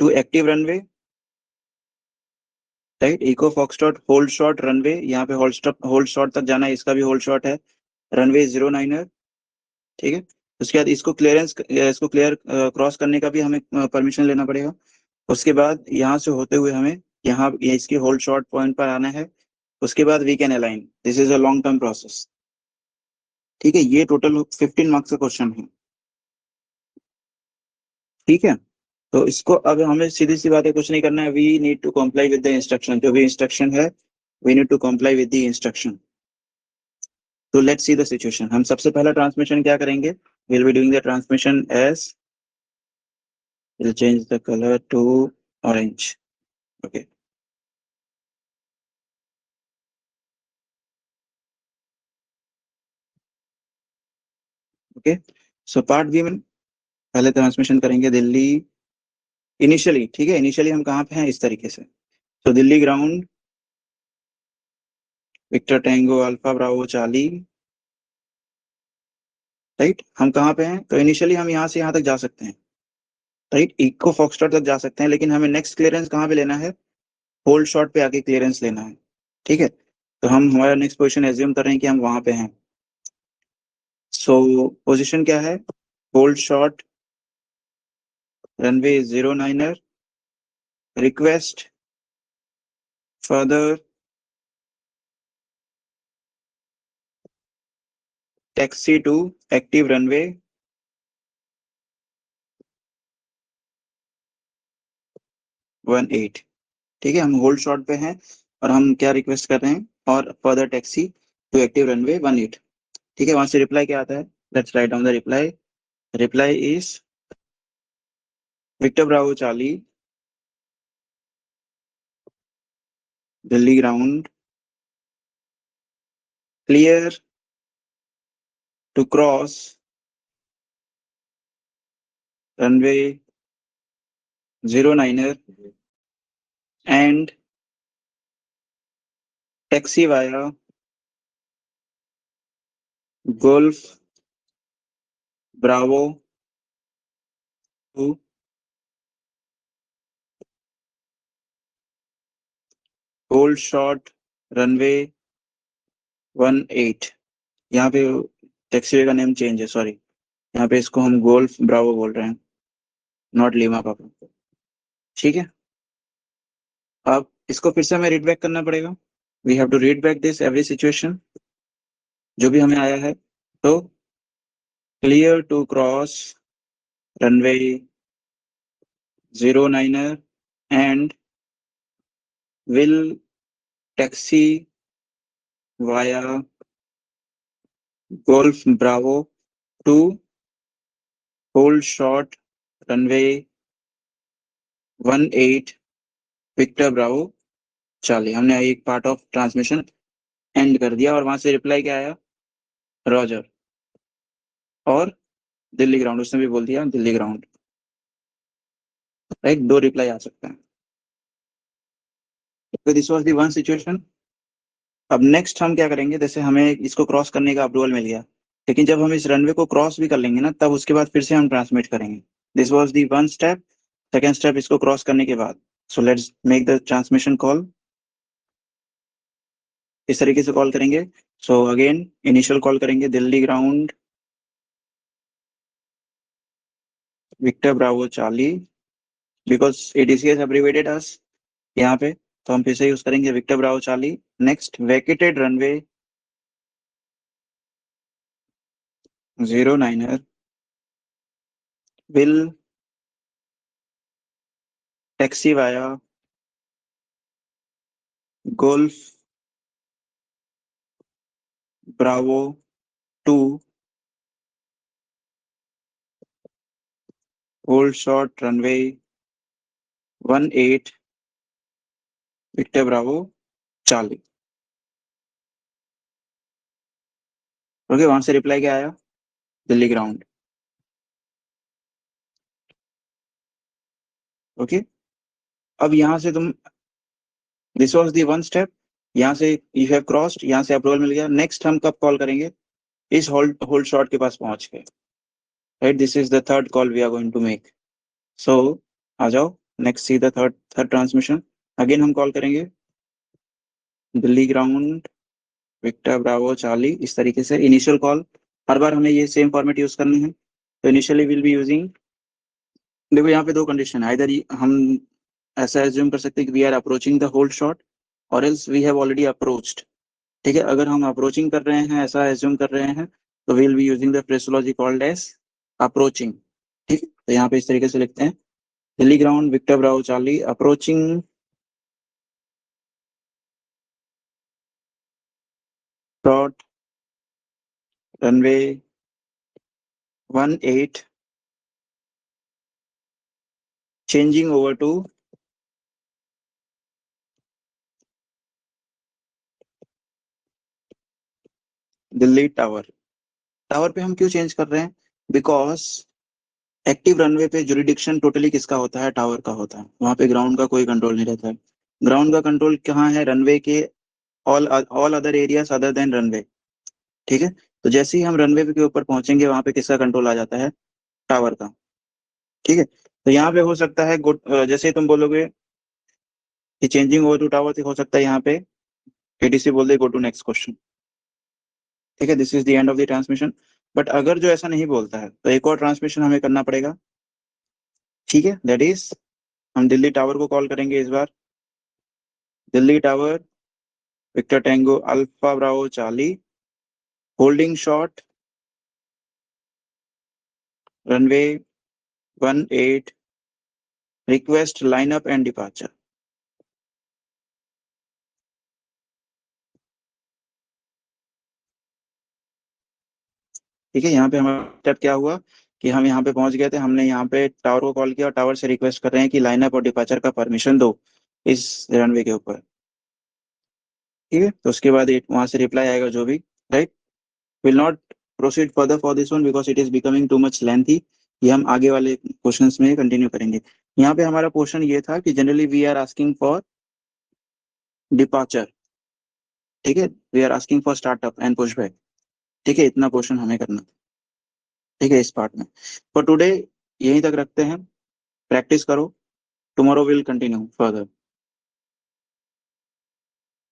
to active runway, right, echo foxtrot hold short runway, यहाँ पे होल्ड शॉट तक जाना है, इसका भी होल्ड शॉट है, रनवे 09er। ठीक है, उसके बाद इसको क्लियर क्रॉस करने का भी हमें परमिशन लेना पड़ेगा। उसके बाद यहाँ से होते हुए हमें यहाँ इसके होल्ड शॉट पॉइंट पर आना है, उसके बाद we can align, this is a long term process. ठीक है, ये टोटल 15 मार्क्स का क्वेश्चन है। ठीक है, तो इसको अब हमें सीधी सी बात है, कुछ नहीं करना है, we need to comply with the instruction, जो भी इंस्ट्रक्शन है we need to comply with the instruction. तो लेट्स सी द सिचुएशन। हम सबसे पहला ट्रांसमिशन क्या करेंगे, will be doing the transmission as, will change the colour to orange. Okay, okay, so part B में पहले ट्रांसमिशन करेंगे दिल्ली इनिशियली। ठीक है, इनिशियली हम कहाँ पे हैं, इस तरीके से, तो Delhi ground Victor tango alpha Bravo Charlie, right, हम कहाँ पे हैं, तो इनिशियली हम यहाँ से यहाँ तक जा सकते हैं, राइट, इको फॉक्सट्रॉट तक जा सकते हैं, लेकिन हमें नेक्स्ट क्लियरेंस कहाँ पे लेना है, होल्ड शॉट पे आके क्लियरेंस लेना है। ठीक है, तो हम हमारा नेक्स्ट पोजीशन एज्यूम कर रहे हैं कि हम वहां पे हैं। सो पोजीशन क्या है, hold short runway 09er, request further taxi to active runway 18। ठीक है, हम होल्ड शॉट पे हैं और हम क्या रिक्वेस्ट कर रहे हैं, और further taxi to active runway 18। ठीक है, वहां से रिप्लाई क्या आता है, let's write down the reply. Reply is Victor Bravo Charlie Delhi ground clear to cross runway 09er and taxi via Golf Bravo to hold short runway 18। यहाँ पे टैक्सीवे का नेम चेंज है, सॉरी, यहाँ पे इसको हम गोल्फ ब्रावो बोल रहे हैं, नॉट लीमा पापा। ठीक है, अब इसको फिर से हमें रीड बैक करना पड़ेगा. We have to read back this every situation जो भी हमें आया है. तो clear to cross runway 09er and will taxi via Golf Bravo to hold short runway 18 Victor Bravo Charlie. हमने एक पार्ट ऑफ ट्रांसमिशन एंड कर दिया और वहां से रिप्लाई क्या आया? रॉजर. और दिल्ली ग्राउंड उसने भी बोल दिया दिल्ली ग्राउंड. राइट, 2 रिप्लाई आ सकते हैं. तो this was the one situation. अब नेक्स्ट हम क्या करेंगे, जैसे हमें इसको क्रॉस करने का अप्रूवल मिल गया, लेकिन जब हम इस रनवे को क्रॉस भी कर लेंगे ना, तब उसके बाद फिर से हम ट्रांसमिट करेंगे. This was the one step. Second step इसको क्रॉस करने के बाद. So let's make the transmission call. इस तरीके से कॉल करेंगे. सो अगेन इनिशियल कॉल करेंगे Delhi ground Victor Bravo Charlie, because ATC has abbreviated us यहाँ पे, तो हम फिर से यूज करेंगे Victor Bravo Charlie. Next vacated runway 09er will taxi via Golf Bravo to hold short runway 18 Victor Bravo Charlie. Okay, वहां से रिप्लाई क्या आया? दिल्ली ग्राउंड. ओके, अब यहाँ से तुम, this was the one step. यहाँ से यू हैव क्रॉस्ड, यहाँ से अप्रूवल मिल गया. नेक्स्ट हम कब कॉल करेंगे? इस होल्ड होल्ड शॉट के पास पहुंच के. Right, this is the third call we are going to make. So आ जाओ, next see the third transmission. Again हम कॉल करेंगे Delhi ground Victor Bravo Charlie. इस तरीके से इनिशियल कॉल. हर बार हमें ये सेम फॉर्मेट यूज करने हैं. तो इनिशियली विल बी यूजिंग, देखो यहाँ पे 2 कंडीशन है. इधर हम ऐसा एज्यूम कर सकते हैं कि we are approaching the hold short or else we have already approached. ठीक है, अगर हम अप्रोचिंग कर रहे हैं, ऐसा एज्यूम कर रहे हैं, तो will be using the phraseology called as approaching. ठीक है, तो यहाँ पे इस तरीके से लिखते हैं Delhi ground Victor Bravo charlie approaching short runway 18 changing over to Delhi tower. Tower पे हम क्यों चेंज कर रहे हैं? बिकॉज एक्टिव रनवे पे जुरिडिक्शन टोटली किसका होता है? टावर का होता है. वहां पे ग्राउंड का कोई कंट्रोल नहीं रहता है. ग्राउंड का कंट्रोल कहाँ है? रनवे के all all other areas other than runway. ठीक है, तो जैसे ही हम रनवे के ऊपर पहुंचेंगे, वहां पे किसका कंट्रोल आ जाता है? टावर का. ठीक है, तो यहाँ पे हो सकता है जैसे तुम बोलोगे कि चेंजिंग ओवर टू टावर, हो सकता है यहाँ पे एडीसी बोल दे गो टू नेक्स्ट क्वेश्चन. ठीक है, this is the end of the transmission. But अगर जो ऐसा नहीं बोलता है, तो एक और ट्रांसमिशन हमें करना पड़ेगा. ठीक है, दैट इज हम दिल्ली टावर को कॉल करेंगे इस बार. Delhi tower Victor tango alpha Bravo Charlie holding short runway 18 request lineup and departure. ठीक है, यहाँ पे हमारा स्टेप क्या हुआ कि हम यहाँ पे पहुंच गए थे. हमने यहाँ पे टावर को कॉल किया और टावर से रिक्वेस्ट कर रहे हैं कि लाइनअप और डिपार्चर का परमिशन दो इस रनवे के ऊपर. ठीक है, तो उसके बाद वहां से रिप्लाई आएगा जो भी. Right, will not proceed further for this one because it is becoming too much lengthy. ये हम आगे वाले क्वेश्चंस में कंटिन्यू करेंगे. यहाँ पे हमारा क्वेश्चन ये था कि generally we are asking for departure. ठीक है, we are asking for startup and push back. ठीक है, इतना क्वेश्चन हमें करना. ठीक है, इस पार्ट में फॉर टुडे यहीं तक रखते हैं. प्रैक्टिस करो. Tomorrow will continue further.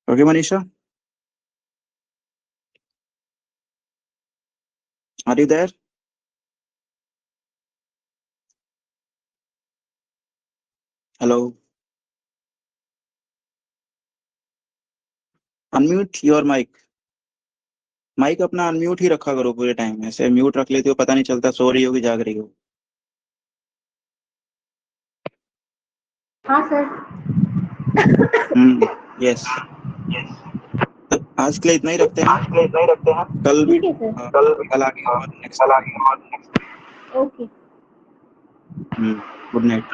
Okay Manisha, are you there? Hello. Unmute your mic, mic अपना अनम्यूट ही रखा करो पूरे टाइम, ऐसे म्यूट रख लेते हो पता नहीं चलता सो रही हो कि जाग रही हो। हाँ सर। यस, आज के लिए इतना ही रखते हैं, कल ठीक है सर। कल आगे और नेक्स्ट। ओके। Good night.